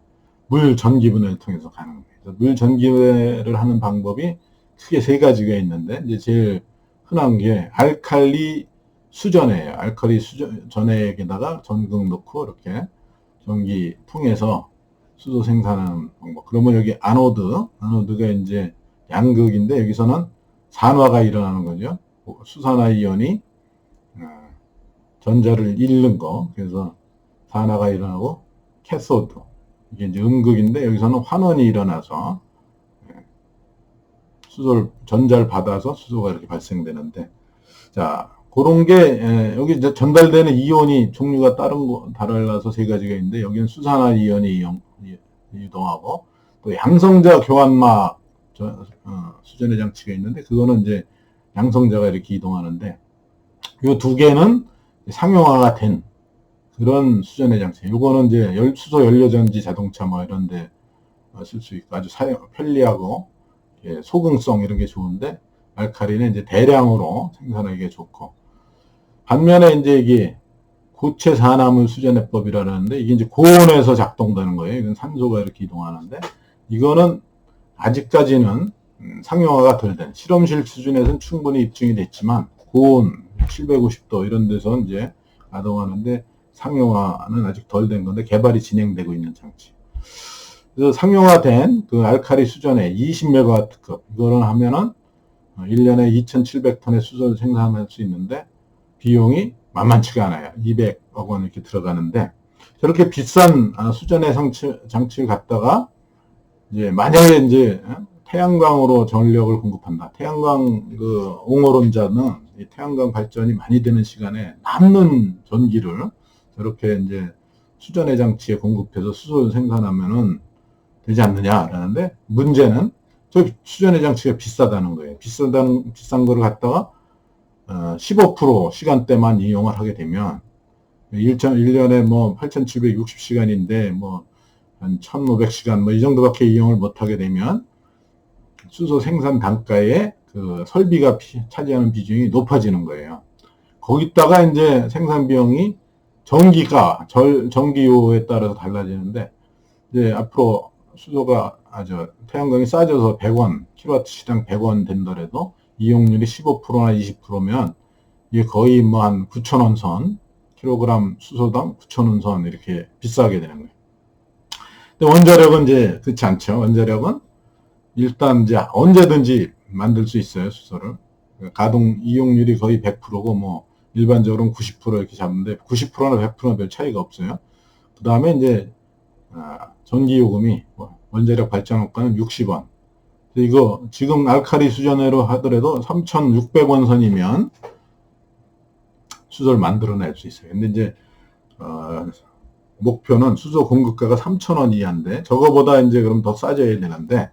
물 전기분해를 통해서 가능해요. 물 전기분해를 하는 방법이 크게 세 가지가 있는데 이제 제일 흔한 게 알칼리 수전해예요. 알칼리 수전액에다가 전극 넣고 이렇게 전기 통해서 수소 생산하는 방법. 그러면 여기 아노드가 이제 양극인데 여기서는 산화가 일어나는 거죠. 수산화 이온이 전자를 잃는 거. 그래서 산화가 일어나고 캐소드. 이게 이제 음극인데 여기서는 환원이 일어나서 수소를 전자를 받아서 수소가 이렇게 발생되는데 자 그런 게 여기 이제 전달되는 이온이 종류가 달라서 세 가지가 있는데 여기는 수산화 이온이 이동하고 또 양성자 교환막 수전의 장치가 있는데 그거는 이제 양성자가 이렇게 이동하는데 이 두 개는 상용화가 된 그런 수전의 장치. 요거는 이제 수소 연료전지 자동차 뭐 이런 데 쓸 수 있고 아주 편리하고 소금성 이런 게 좋은데 알칼리는 이제 대량으로 생산하기가 좋고 반면에 이제 이게 고체 산화물 수전해법이라는데 이게 이제 고온에서 작동되는 거예요. 이건 산소가 이렇게 이동하는데 이거는 아직까지는 상용화가 덜 된 실험실 수준에서는 충분히 입증이 됐지만 고온 750도 이런 데서 이제 가동하는데 상용화는 아직 덜 된 건데 개발이 진행되고 있는 장치. 그래서 상용화된 그 알칼리 수전에 20메가와트급 이거를 하면은 1년에 2,700톤의 수소를 생산할 수 있는데 비용이 만만치가 않아요. 200억 원 이렇게 들어가는데 저렇게 비싼 수전의 장치를 갖다가 이제 만약에 이제 태양광으로 전력을 공급한다. 태양광 그 옹호론자는 이 태양광 발전이 많이 되는 시간에 남는 전기를 저렇게 이제 수전의 장치에 공급해서 수소를 생산하면은 되지 않느냐라는데 문제는 저 수전의 장치가 비싸다는 거예요. 비싼 거를 갖다가 15% 시간대만 이용을 하게 되면 1년에 뭐 8,760시간인데 뭐 한 1,500시간 뭐 이 정도밖에 이용을 못 하게 되면 수소 생산 단가에 그 설비가 차지하는 비중이 높아지는 거예요. 거기다가 이제 생산 비용이 전기요에 따라서 달라지는데 이제 앞으로 수소가 태양광이 싸져서 100원, 킬로와트 시당 100원 된더라도 이용률이 15%나 20%면 이게 거의 뭐 한 9,000원 선, 킬로그램 수소당 9,000원 선 이렇게 비싸게 되는 거예요. 근데 원자력은 이제 그렇지 않죠. 원자력은 일단 이제 언제든지 만들 수 있어요, 수소를. 가동 이용률이 거의 100%고 뭐 일반적으로는 90% 이렇게 잡는데 90%나 100%나 별 차이가 없어요. 그 다음에 이제 전기 요금이 원자력 발전 효과는 60원. 이거 지금 알칼리 수전으로 하더라도 3,600원 선이면 수소를 만들어낼 수 있어요. 근데 이제 목표는 수소 공급가가 3,000원 이하인데 저거보다 이제 그럼 더 싸져야 되는데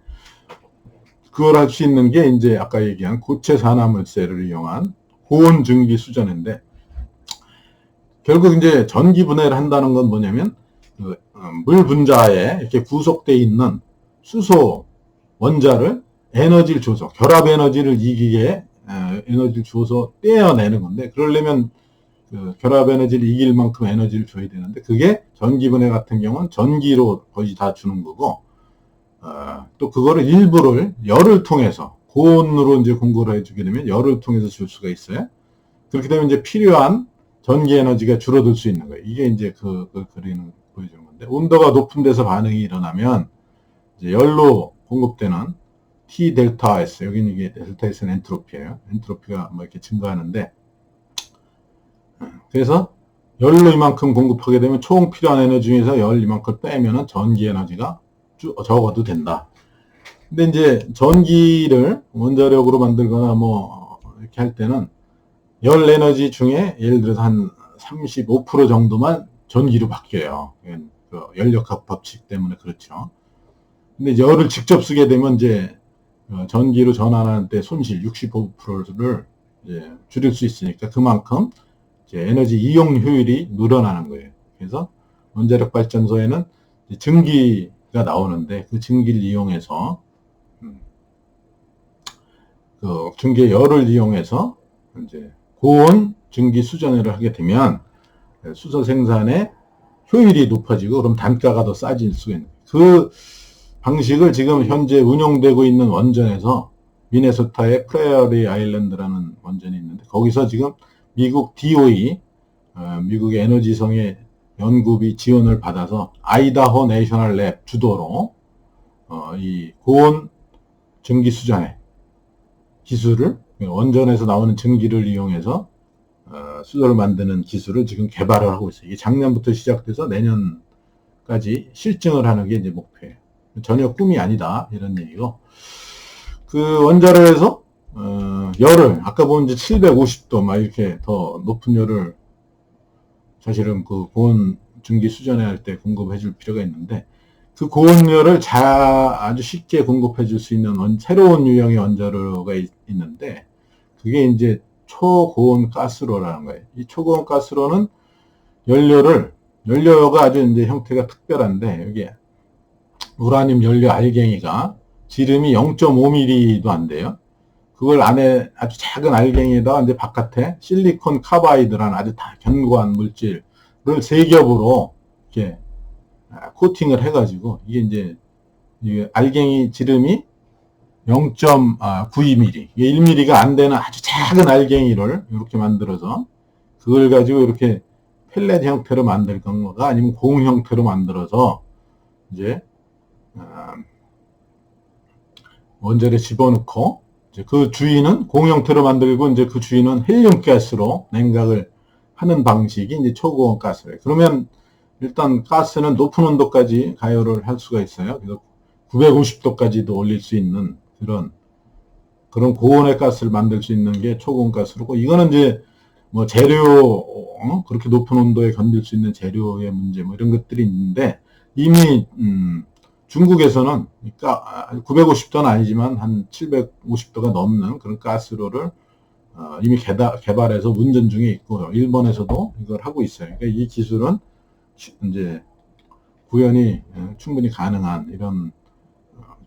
그걸 할 수 있는 게 이제 아까 얘기한 고체 산화물세를 이용한 고온 증기 수전인데 결국 이제 전기 분해를 한다는 건 뭐냐면 물 분자에 이렇게 구속되어 있는 수소 원자를 에너지를 줘서 결합 에너지를 이기게 에너지를 줘서 떼어내는 건데 그러려면 그 결합 에너지를 이길 만큼 에너지를 줘야 되는데 그게 전기 분해 같은 경우는 전기로 거의 다 주는 거고 또 그거를 일부를 열을 통해서 고온으로 이제 공급을 해주게 되면 열을 통해서 줄 수가 있어요. 그렇게 되면 이제 필요한 전기 에너지가 줄어들 수 있는 거예요. 이게 이제 그 그리는 보여주는 건데, 온도가 높은 데서 반응이 일어나면 이제 열로 공급되는 T 델타 S, 여기는 이게 델타 S는 엔트로피예요. 엔트로피가 뭐 이렇게 증가하는데, 그래서 열로 이만큼 공급하게 되면 총 필요한 에너지 중에서 열 이만큼 빼면은 전기 에너지가 적어도 된다. 근데 이제 전기를 원자력으로 만들거나 뭐 이렇게 할 때는 열 에너지 중에 예를 들어서 한 35% 정도만 전기로 바뀌어요. 그 열역학 법칙 때문에 그렇죠. 근데 이제 열을 직접 쓰게 되면 이제 전기로 전환하는 때 손실 65%를 이제 줄일 수 있으니까 그만큼 이제 에너지 이용 효율이 늘어나는 거예요. 그래서 원자력 발전소에는 증기가 나오는데 그 증기를 이용해서 그 증기의 열을 이용해서 이제 고온 증기 수전회를 하게 되면 수소 생산의 효율이 높아지고 그럼 단가가 더 싸질 수가 있는 그 방식을 지금 현재 운용되고 있는 원전에서 미네소타의 프레어리 아일랜드라는 원전이 있는데 거기서 지금 미국 DOE 미국의 에너지성의 연구비 지원을 받아서 아이다호 내셔널 랩 주도로 이 고온 증기 수전회 기술을 원전에서 나오는 증기를 이용해서 수소를 만드는 기술을 지금 개발을 하고 있어요. 이게 작년부터 시작돼서 내년까지 실증을 하는 게 이제 목표예요. 전혀 꿈이 아니다 이런 얘기고, 그 원자로에서 열을 아까 보면 이제 750도 막 이렇게 더 높은 열을 사실은 그 고온 증기 수전회 할 때 공급해 줄 필요가 있는데 그 고온열을 아주 쉽게 공급해 줄 수 있는 새로운 유형의 원자로가 있는데 그게 이제 초고온 가스로라는 거예요. 이 초고온 가스로는 연료가 아주 이제 형태가 특별한데 여기 우라늄 연료 알갱이가 지름이 0.5mm도 안 돼요. 그걸 안에 아주 작은 알갱이에다가 이제 바깥에 실리콘 카바이드라는 아주 다 견고한 물질을 3겹으로 이렇게 코팅을 해가지고 이게 이제 알갱이 지름이 0.92mm, 이게 1mm가 안 되는 아주 작은 알갱이를 이렇게 만들어서 그걸 가지고 이렇게 펠렛 형태로 만들 건가 아니면 공 형태로 만들어서 이제 원자로에 집어넣고 이제 그 주위는 공 형태로 만들고 이제 그 주위는 헬륨 가스로 냉각을 하는 방식이 이제 초고온 가스예요. 그러면 일단 가스는 높은 온도까지 가열을 할 수가 있어요. 그래서 950도까지도 올릴 수 있는 그런 고온의 가스를 만들 수 있는 게 초고온 가스로고, 이거는 이제 뭐 재료 그렇게 높은 온도에 견딜 수 있는 재료의 문제 뭐 이런 것들이 있는데 이미 중국에서는 950도는 아니지만 한 750도가 넘는 그런 가스로를 이미 개발해서 운전 중에 있고 일본에서도 이걸 하고 있어요. 그러니까 이 기술은 이제 구현이 충분히 가능한 이런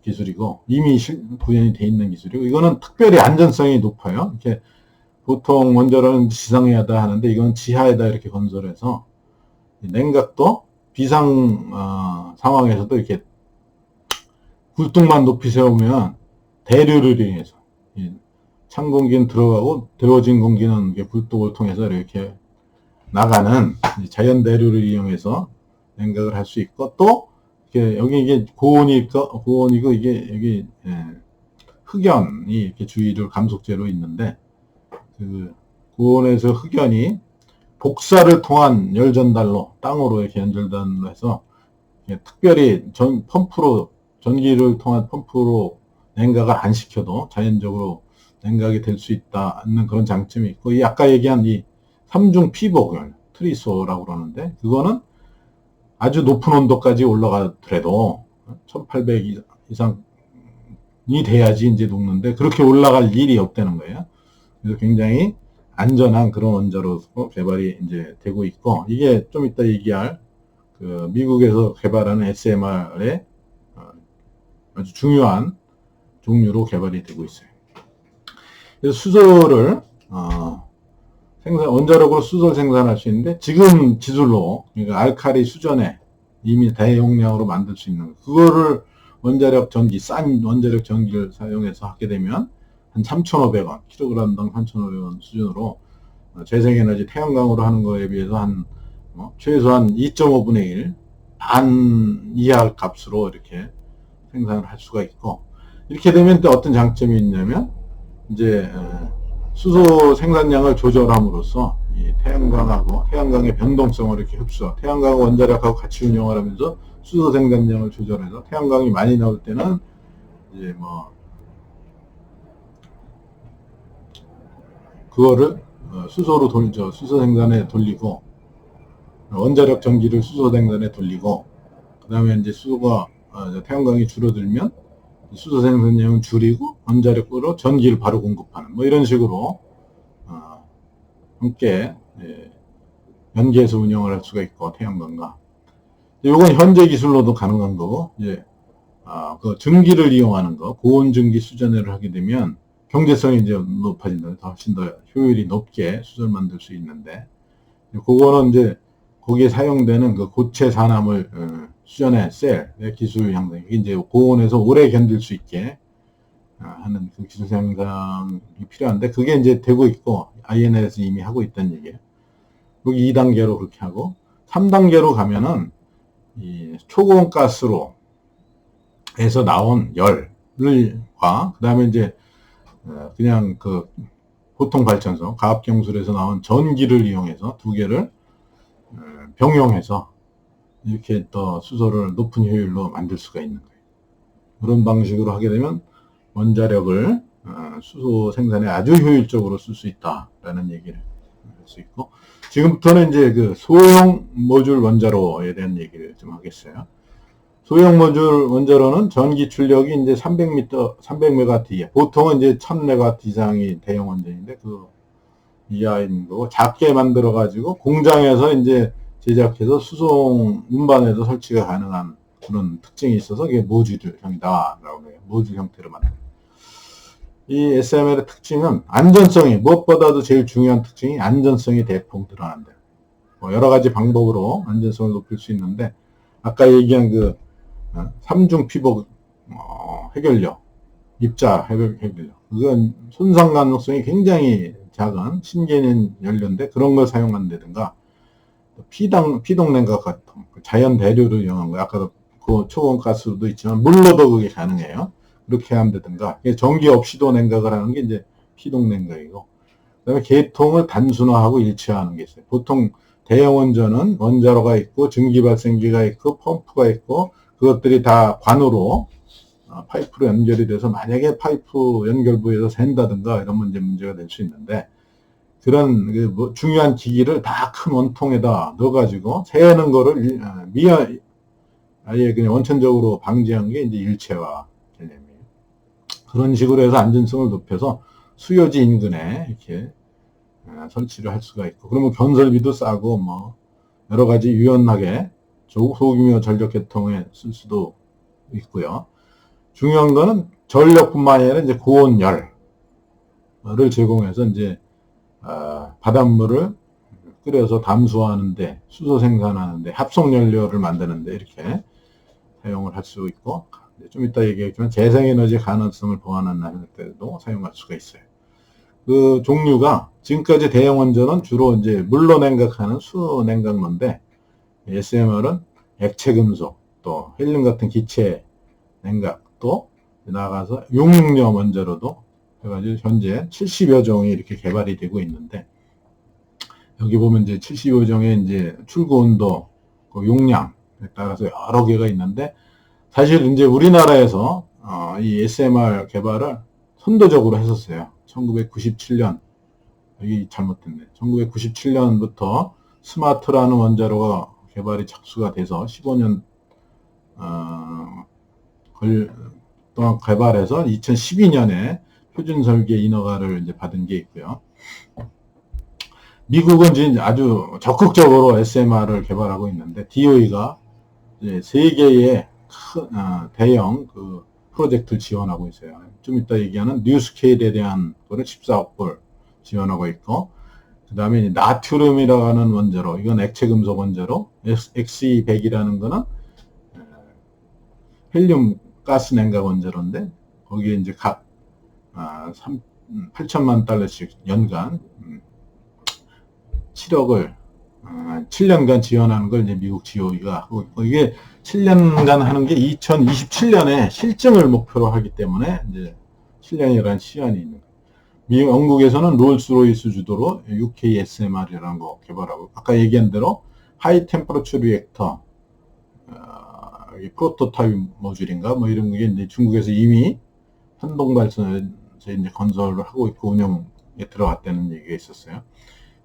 기술이고 이미 구현이 돼 있는 기술이고 이거는 특별히 안전성이 높아요. 이렇게 보통 원자로는 지상에다 하는데 이건 지하에다 이렇게 건설해서 냉각도 비상 상황에서도 이렇게 굴뚝만 높이 세우면 대류를 이용해서 찬 공기는 들어가고 데워진 공기는 굴뚝을 통해서 이렇게 나가는 자연 대류를 이용해서 냉각을 할 수 있고, 또 여기 이게 고온이고 이게 여기 흑연이 이렇게 주위를 감속제로 있는데 그 고온에서 흑연이 복사를 통한 열 전달로 땅으로 이렇게 연결돼서 특별히 전기를 통한 펌프로 냉각을 안 시켜도 자연적으로 냉각이 될 수 있다는 그런 장점이 있고, 이 아까 얘기한 이 삼중 피복을 트리소라고 그러는데 그거는 아주 높은 온도까지 올라가더라도 1800 이상이 돼야지 이제 녹는데 그렇게 올라갈 일이 없다는 거예요. 그래서 굉장히 안전한 그런 원자로 개발이 이제 되고 있고, 이게 좀 이따 얘기할 그 미국에서 개발하는 SMR의 아주 중요한 종류로 개발이 되고 있어요. 그래서 수소를 원자력으로 수소를 생산할 수 있는데 지금 기술로 그러니까 알칼리 수전에 이미 대용량으로 만들 수 있는 그거를 싼 원자력 전기를 사용해서 하게 되면 한 3,500원, 킬로그램당 3,500원 수준으로 재생에너지 태양광으로 하는 거에 비해서 최소한 2.5분의 1, 반 이하 값으로 이렇게 생산을 할 수가 있고, 이렇게 되면 또 어떤 장점이 있냐면, 이제, 수소 생산량을 조절함으로써 이 태양광의 변동성을 이렇게 태양광 원자력하고 같이 운영을 하면서 수소 생산량을 조절해서 태양광이 많이 나올 때는 이제 그거를 수소로 수소 생산에 돌리고, 원자력 전기를 수소 생산에 돌리고, 그 다음에 이제 태양광이 줄어들면 수소 생산량은 줄이고 원자력으로 전기를 바로 공급하는 이런 식으로 함께 연계해서 운영을 할 수가 있고, 태양광과 이건 현재 기술로도 가능한 거고, 이제 그 증기를 이용하는 거, 고온 증기 수전해를 하게 되면 경제성이 이제 높아진다. 훨씬 더 효율이 높게 수소를 만들 수 있는데, 그거는 이제 거기에 사용되는 그 고체 산화물 수전의 셀의 기술 향상, 이제 고온에서 오래 견딜 수 있게 하는 그 기술 향상이 필요한데, 그게 이제 되고 있고 INL에서 이미 하고 있다는 얘기예요. 여기 2단계로 그렇게 하고, 3단계로 가면은 이 초고온 가스로 해서 나온 열과 그 다음에 이제 그냥 그 보통 발전소 가압경술에서 나온 전기를 이용해서 두 개를 병용해서 이렇게 또 수소를 높은 효율로 만들 수가 있는 거예요. 그런 방식으로 하게 되면 원자력을 수소 생산에 아주 효율적으로 쓸 수 있다라는 얘기를 할 수 있고, 지금부터는 이제 그 소형 모듈 원자로에 대한 얘기를 좀 하겠어요. 소형 모듈 원자로는 전기 출력이 이제 300메가와트 이하, 보통은 이제 1000메가와트 이상이 대형 원전인데 그 이하인 거고, 작게 만들어 가지고 공장에서 이제 제작해서 수송 운반에도 설치가 가능한 그런 특징이 있어서 이게 모듈형이다라고 해요. 모듈 형태로 만든. 이 SML의 특징은 안전성이, 무엇보다도 제일 중요한 특징이 안전성이 대폭 드러난다. 여러 가지 방법으로 안전성을 높일 수 있는데, 아까 얘기한 그 3중 피복 해결력, 입자 해결력, 그건 손상 가능성이 굉장히 작은 신개념 연료인데 그런 걸 사용한다든가, 피동 냉각 같은 자연 대류를 이용한 거, 아까도 그 초고온 가스도 있지만 물로도 그게 가능해요. 그렇게 한다든가, 전기 없이도 냉각을 하는 게 이제 피동 냉각이고, 그다음에 계통을 단순화하고 일체화하는 게 있어요. 보통 대형 원전은 원자로가 있고 증기 발생기가 있고 펌프가 있고, 그것들이 다 관으로 파이프로 연결이 돼서 만약에 파이프 연결부에서 샌다든가 이런 문제가 될 수 있는데, 그런 중요한 기기를 다 큰 원통에다 넣어가지고 새는 거를 아예 그냥 원천적으로 방지한 게 이제 일체화 개념이에요. 그런 식으로 해서 안전성을 높여서 수요지 인근에 이렇게 설치를 할 수가 있고, 그러면 건설비도 싸고 여러 가지 유연하게 소규모 전력 계통에 쓸 수도 있고요. 중요한 거는 전력뿐만 아니라 이제 고온 열을 제공해서 이제 바닷물을 끓여서 담수하는데, 수소 생산하는데, 합성연료를 만드는데 이렇게 사용을 할 수 있고, 좀 이따 얘기했지만 재생에너지 가능성을 보완하는 때도 사용할 수가 있어요. 그 종류가, 지금까지 대형 원전은 주로 이제 물로 냉각하는 수냉각로인데, SMR은 액체 금속, 또 헬륨 같은 기체 냉각, 또 나아가서 용융염 원자로도 해가지고 현재 70여 종이 이렇게 개발이 되고 있는데, 여기 보면 이제 70여 종의 이제 출고 온도, 그 용량에 따라서 여러 개가 있는데, 사실 이제 우리나라에서 이 SMR 개발을 선도적으로 했었어요. 1997년, 여기 잘못됐네. 1997년부터 스마트라는 원자로가 개발이 착수가 돼서 15년 동안 개발해서 2012년에 표준 설계 인허가를 이제 받은 게 있고요. 미국은 이제 아주 적극적으로 SMR을 개발하고 있는데, DOE가 이제 3개의 큰 대형 그 프로젝트를 지원하고 있어요. 좀 이따 얘기하는 뉴스케일에 대한 거를 14억 불 지원하고 있고, 그 다음에 나트륨이라고 하는 원자로, 이건 액체 금속 원자로, XE100이라는 거는 헬륨 가스 냉각 원자로인데, 거기에 이제 각 8천만 달러씩 연간 7억을 7년간 지원하는 걸 이제 미국 GOE가 하고 있고, 이게 7년간 하는 게 2027년에 실증을 목표로 하기 때문에 이제 7년이라는 시한이 있는 거예요. 영국에서는 롤스로이스 주도로 UKSMR이라는 거 개발하고, 아까 얘기한 대로 하이 템퍼러처 리액터, 프로토타입 모듈인가 뭐 이런 게 이제 중국에서 이미 한동 발전에서 이제 건설을 하고 있고 운영에 들어갔다는 얘기가 있었어요.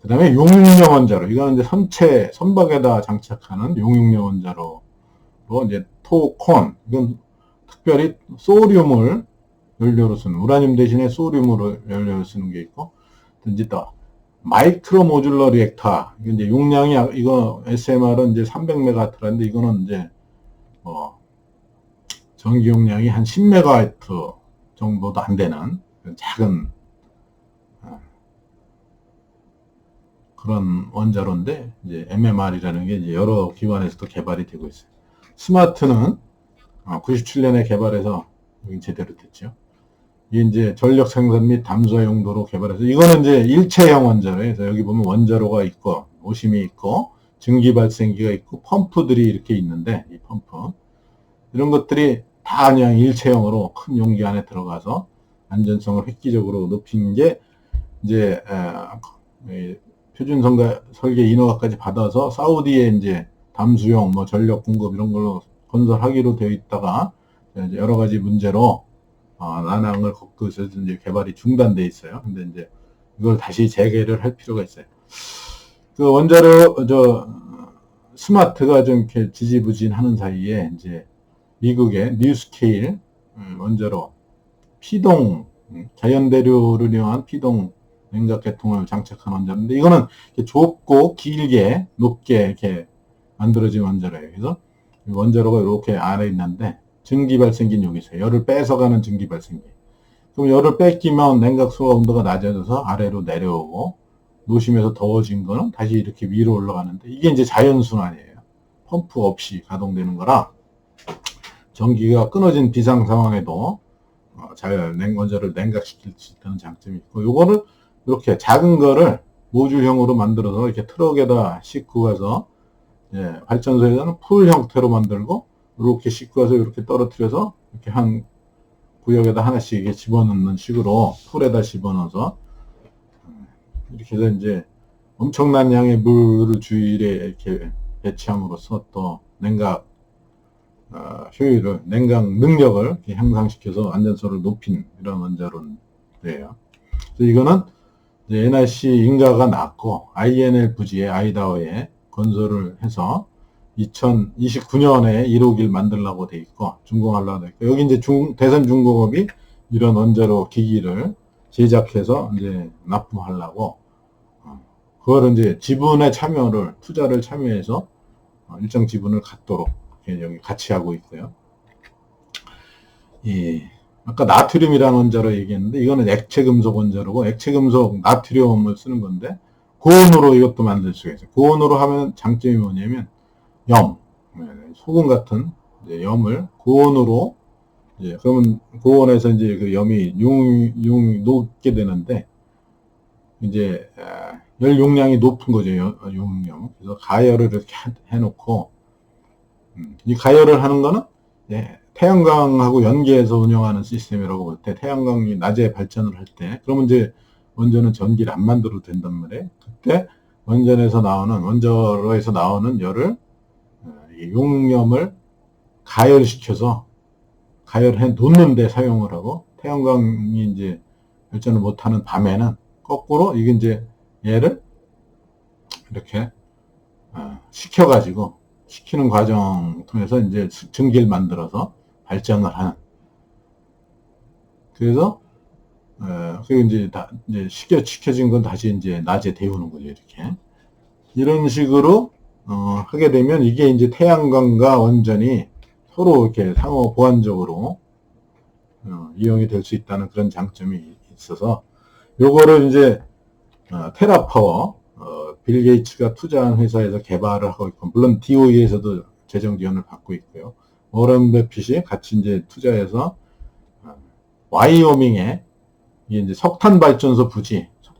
그 다음에 용융염 원자로, 이거는 이제 선박에다 장착하는 용융염 원자로 이제 토콘, 이건 특별히 소듐을 연료로 쓰는, 우라늄 대신에 소듐으로 연료로 쓰는 게 있고, 이제 또 마이크로 모듈러 리액터, 이제 용량이, 이거 SMR은 이제 300메가와트라는데 이거는 이제 전기 용량이 한 10메가와트 정도도 안 되는 작은 그런 원자로인데, 이제 MMR이라는 게 이제 여러 기관에서도 개발이 되고 있어요. 스마트는 97년에 개발해서 여기 제대로 됐죠. 이게 이제 전력 생산 및 담수화 용도로 개발해서, 이거는 이제 일체형 원자로예요. 그래서 여기 보면 원자로가 있고, 오심이 있고, 증기 발생기가 있고, 펌프들이 이렇게 있는데, 이 펌프. 이런 것들이 다 그냥 일체형으로 큰 용기 안에 들어가서 안전성을 획기적으로 높인 게, 이제, 표준 설계 인허가까지 받아서 사우디에 이제 담수용, 뭐 전력 공급 이런 걸로 건설하기로 되어 있다가, 이제 여러 가지 문제로 난항을 겪고 있어서 이제 개발이 중단돼 있어요. 근데 이제 이걸 다시 재개를 할 필요가 있어요. 그 원자로 스마트가 좀 이렇게 지지부진하는 사이에 이제 미국의 뉴스케일 원자로 피동, 자연대류를 이용한 피동 냉각계통을 장착한 원자로인데, 이거는 좁고 길게 높게 이렇게 만들어진 원자로예요. 그래서 원자로가 이렇게 아래에 있는데, 증기 발생기는 여기 있어요. 열을 뺏어가는 증기 발생기. 그럼 열을 뺏기면 냉각수가 온도가 낮아져서 아래로 내려오고, 노심에서 더워진 거는 다시 이렇게 위로 올라가는데, 이게 이제 자연순환이에요. 펌프 없이 가동되는 거라 전기가 끊어진 비상 상황에도 잘 원자를 냉각시킬 수 있다는 장점이 있고, 요거를 이렇게 작은 거를 모듈형으로 만들어서 이렇게 트럭에다 싣고 가서, 발전소에서는 풀 형태로 만들고, 이렇게 싣고 가서 이렇게 떨어뜨려서 이렇게 한 구역에다 하나씩 이렇게 집어넣는 식으로 풀에다 집어넣어서, 이렇게 해서 이제 엄청난 양의 물을 주위에 이렇게 배치함으로써 또 냉각 효율을, 냉각 능력을 이렇게 향상시켜서 안전성을 높인 이런 원자로예요. 그래서 이거는 이제 NRC 인가가 났고, INL 부지에 아이다호에 건설을 해서 2029년에 1호기를 만들려고 돼 있고, 준공하려고 돼 있고, 여기 이제 대선중공업이 이런 원자로 기기를 제작해서 이제 납품하려고, 그거를 이제 지분의 참여를, 투자를 참여해서 일정 지분을 갖도록 여기 같이 하고 있고요. 아까 나트륨이라는 원자로 얘기했는데, 이거는 액체금속 원자로고, 액체금속 나트륨을 쓰는 건데, 고온으로 이것도 만들 수가 있어요. 고온으로 하면 장점이 뭐냐면, 소금 같은 염을 고온으로, 그러면 고온에서 이제 그 염이 녹게 되는데, 이제 열 용량이 높은 거죠, 용염. 그래서 가열을 이렇게 해놓고, 이 가열을 하는 거는 태양광하고 연계해서 운영하는 시스템이라고 볼 때, 태양광이 낮에 발전을 할 때, 그러면 이제 원전은 전기를 안 만들어도 된단 말이에요. 그때 원전로에서 나오는 열을, 용염을 가열시켜서 가열해 놓는데 사용을 하고, 태양광이 이제 발전을 못하는 밤에는 거꾸로 이게 이제 얘를 이렇게 시키는 과정 통해서 이제 증기를 만들어서 발전을 하는. 그래서 그리고 이제 식혀진 건 다시 이제 낮에 데우는 거죠, 이렇게. 이런 식으로 하게 되면 이게 이제 태양광과 원전이 서로 이렇게 상호 보완적으로 이용이 될 수 있다는 그런 장점이 있어서, 요거를 이제 테라파워, 빌 게이츠가 투자한 회사에서 개발을 하고 있고, 물론 DOE에서도 재정 지원을 받고 있고요. 워런 버핏이 같이 이제 투자해서 와이오밍에 이게 이제 석탄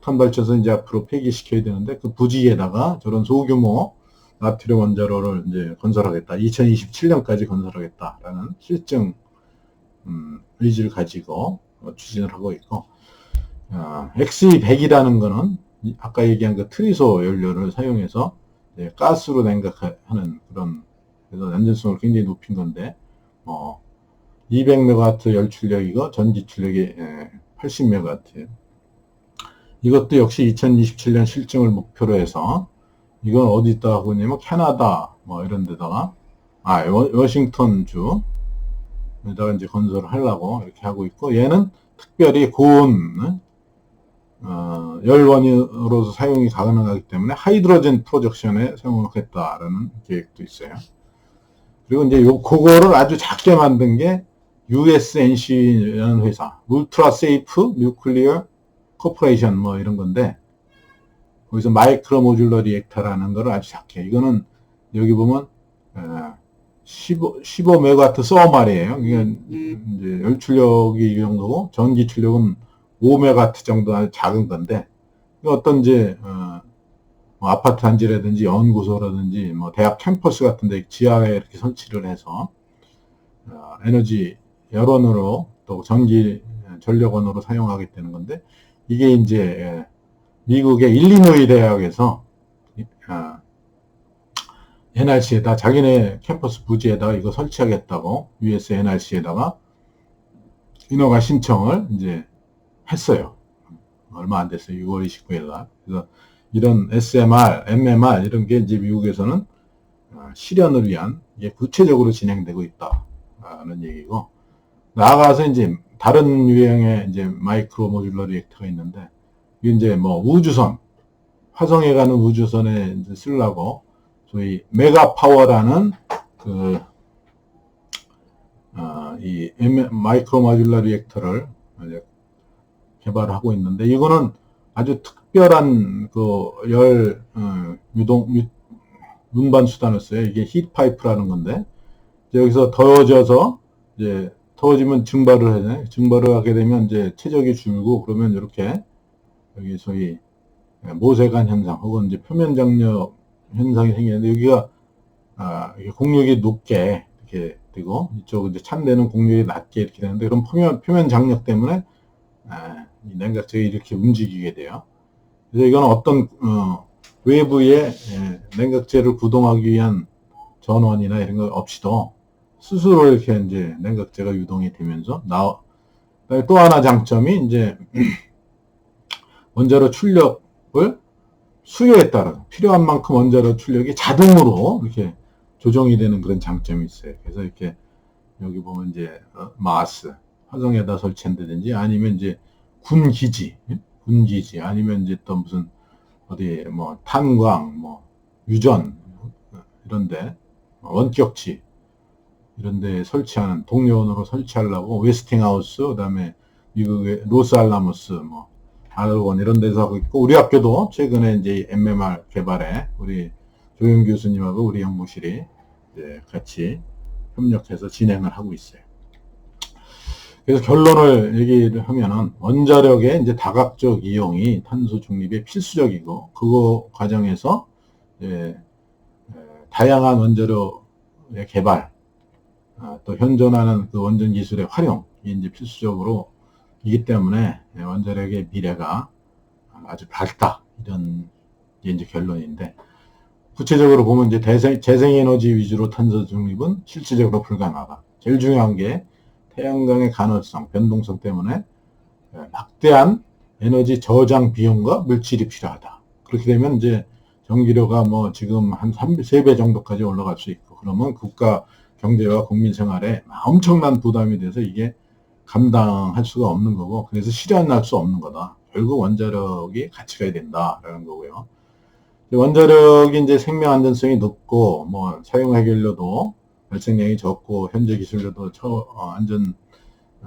석탄 발전소 이제 앞으로 폐기시켜야 되는데 그 부지에다가 저런 소규모 나트륨 원자로를 이제 건설하겠다. 2027년까지 건설하겠다라는 실증 의지를 가지고 추진을 하고 있고, XE100이라는 거는 아까 얘기한 그 트리소 연료를 사용해서 가스로 냉각하는 그런, 그래서 안전성을 굉장히 높인 건데, 200메가와트 열출력이고 전기 출력이 80메가와트. 이것도 역시 2027년 실증을 목표로 해서, 이건 어디다 하고 있냐면 캐나다 뭐 이런 데다가, 워싱턴주 에다가 이제 건설을 하려고 이렇게 하고 있고, 얘는 특별히 고온 열원으로서 사용이 가능하기 때문에 하이드로젠 프로젝션에 사용하겠다라는 계획도 있어요. 그리고 이제 그거를 아주 작게 만든 게 USNC라는 회사, 울트라 세이프 뉴클리어 코퍼레이션 뭐 이런 건데, 거기서 마이크로 모듈러 리액터라는 거를 아주 작게, 이거는 여기 보면 15메가와트 써 말이에요. 이게 이제 열출력이 이 정도고 전기 출력은 5메가와트 정도 아주 작은 건데, 어떤 이제 뭐 아파트 단지라든지 연구소라든지 뭐 대학 캠퍼스 같은데 지하에 이렇게 설치를 해서 에너지 열원으로 또 전기 전력원으로 사용하게 되는 건데, 이게 이제 미국의 일리노이 대학에서 NRC에다 자기네 캠퍼스 부지에다가 이거 설치하겠다고 US NRC에다가 인허가 신청을 이제 했어요. 얼마 안 됐어요. 6월 29일 날. 그래서 이런 SMR, MMR 이런 게 이제 미국에서는 실현을 위한 이게 구체적으로 진행되고 있다는 얘기고, 나아가서 이제 다른 유형의 이제 마이크로 모듈러 리액터가 있는데, 이게 이제 뭐 우주선, 화성에 가는 우주선에 이제 쓰려고 소위 메가 파워라는 이 마이크로 모듈러 리액터를 개발하고 있는데, 이거는 아주 특별한 열 유동 운반 수단을 써요. 이게 히트 파이프라는 건데, 여기서 더워져서 이제 더워지면 증발을 하잖아요. 증발을 하게 되면 이제 최적이 줄고, 그러면 이렇게 여기 소위 모세관 현상 혹은 이제 표면 장력 현상이 생기는데, 여기가 공력이 높게 이렇게 되고, 이쪽 이제 찬데는 공력이 낮게 이렇게 되는데, 그럼 표면 장력 때문에 이 냉각제가 이렇게 움직이게 돼요. 그래서 이건 어떤 외부의 냉각제를 구동하기 위한 전원이나 이런 거 없이도 스스로 이렇게 이제 냉각제가 유동이 되면서 또 하나 장점이 이제 원자로 출력을 수요에 따라 필요한 만큼 원자로 출력이 자동으로 이렇게 조정이 되는 그런 장점이 있어요. 그래서 이렇게 여기 보면 이제 마스 화성에다 설치한다든지, 아니면 이제 군기지 아니면 이제 또 무슨 어디 뭐 탄광 뭐 유전 이런데 원격지 이런데 설치하는 동료원으로 설치하려고 웨스팅하우스, 그다음에 미국의 로스알라모스 뭐 아르곤 이런 데서 하고 있고, 우리 학교도 최근에 이제 MMR 개발에 우리 조영 교수님하고 우리 연구실이 이제 같이 협력해서 진행을 하고 있어요. 그래서 결론을 얘기를 하면은, 원자력의 이제 다각적 이용이 탄소 중립에 필수적이고, 그거 과정에서 다양한 원자료의 개발, 또 현존하는 그 원전 기술의 활용이 이제 필수적으로 이기 때문에 원자력의 미래가 아주 밝다, 이런 게 이제 결론인데, 구체적으로 보면 이제 재생에너지 위주로 탄소 중립은 실질적으로 불가능하다. 제일 중요한 게 태양광의 간헐성, 변동성 때문에 막대한 에너지 저장 비용과 물질이 필요하다. 그렇게 되면 이제 전기료가 뭐 지금 한 3배 정도까지 올라갈 수 있고, 그러면 국가 경제와 국민 생활에 엄청난 부담이 돼서 이게 감당할 수가 없는 거고, 그래서 실현할 수 없는 거다. 결국 원자력이 같이 가야 된다라는 거고요. 원자력이 이제 생명 안전성이 높고, 뭐 사용 해결료도 발생량이 적고, 현재 기술로도 안전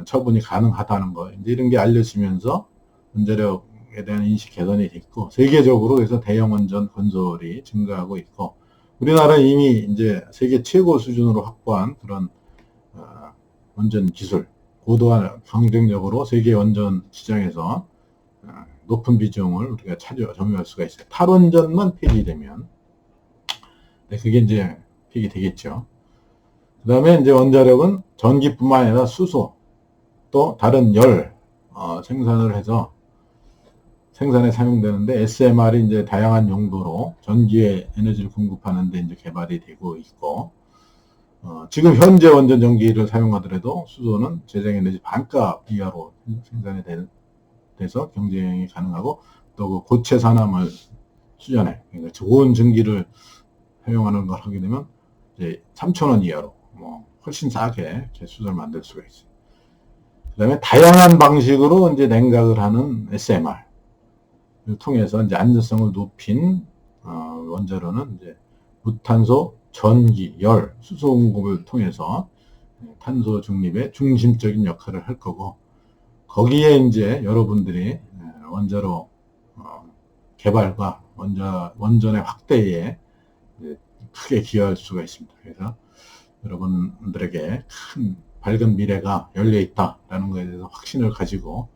처분이 가능하다는 거, 이제 이런 게 알려지면서 원자력에 대한 인식 개선이 있고, 세계적으로 그래서 대형 원전 건설이 증가하고 있고, 우리나라는 이미 이제 세계 최고 수준으로 확보한 그런 원전 기술, 고도한 경쟁력으로 세계 원전 시장에서 높은 비중을 우리가 점유할 수가 있어요. 탈원전만 폐기되면. 네, 그게 이제 폐기되겠죠. 그 다음에 이제 원자력은 전기뿐만 아니라 수소, 또 다른 열, 생산을 해서 생산에 사용되는데 SMR이 이제 다양한 용도로 전기에 에너지를 공급하는데 이제 개발이 되고 있고, 지금 현재 원전 전기를 사용하더라도 수소는 재생에너지 반값 이하로 생산이 돼서 경쟁이 가능하고, 또 그 고체 산화물 수전에, 그러니까 좋은 전기를 사용하는 걸 하게 되면 이제 3,000원 이하로 훨씬 싸게 수소를 만들 수가 있어요. 그 다음에 다양한 방식으로 이제 냉각을 하는 SMR 를 통해서 이제 안전성을 높인 원자로는 이제 무탄소, 전기, 열, 수소 공급을 통해서 탄소 중립의 중심적인 역할을 할 거고, 거기에 이제 여러분들이 원자로 개발과 원전의 확대에 크게 기여할 수가 있습니다. 그래서 여러분들에게 큰 밝은 미래가 열려 있다라는 것에 대해서 확신을 가지고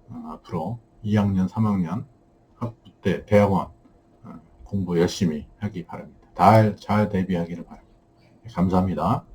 앞으로 2학년, 3학년 학부 때 대학원 공부 열심히 하기 바랍니다. 잘 대비하기를 바랍니다. 감사합니다.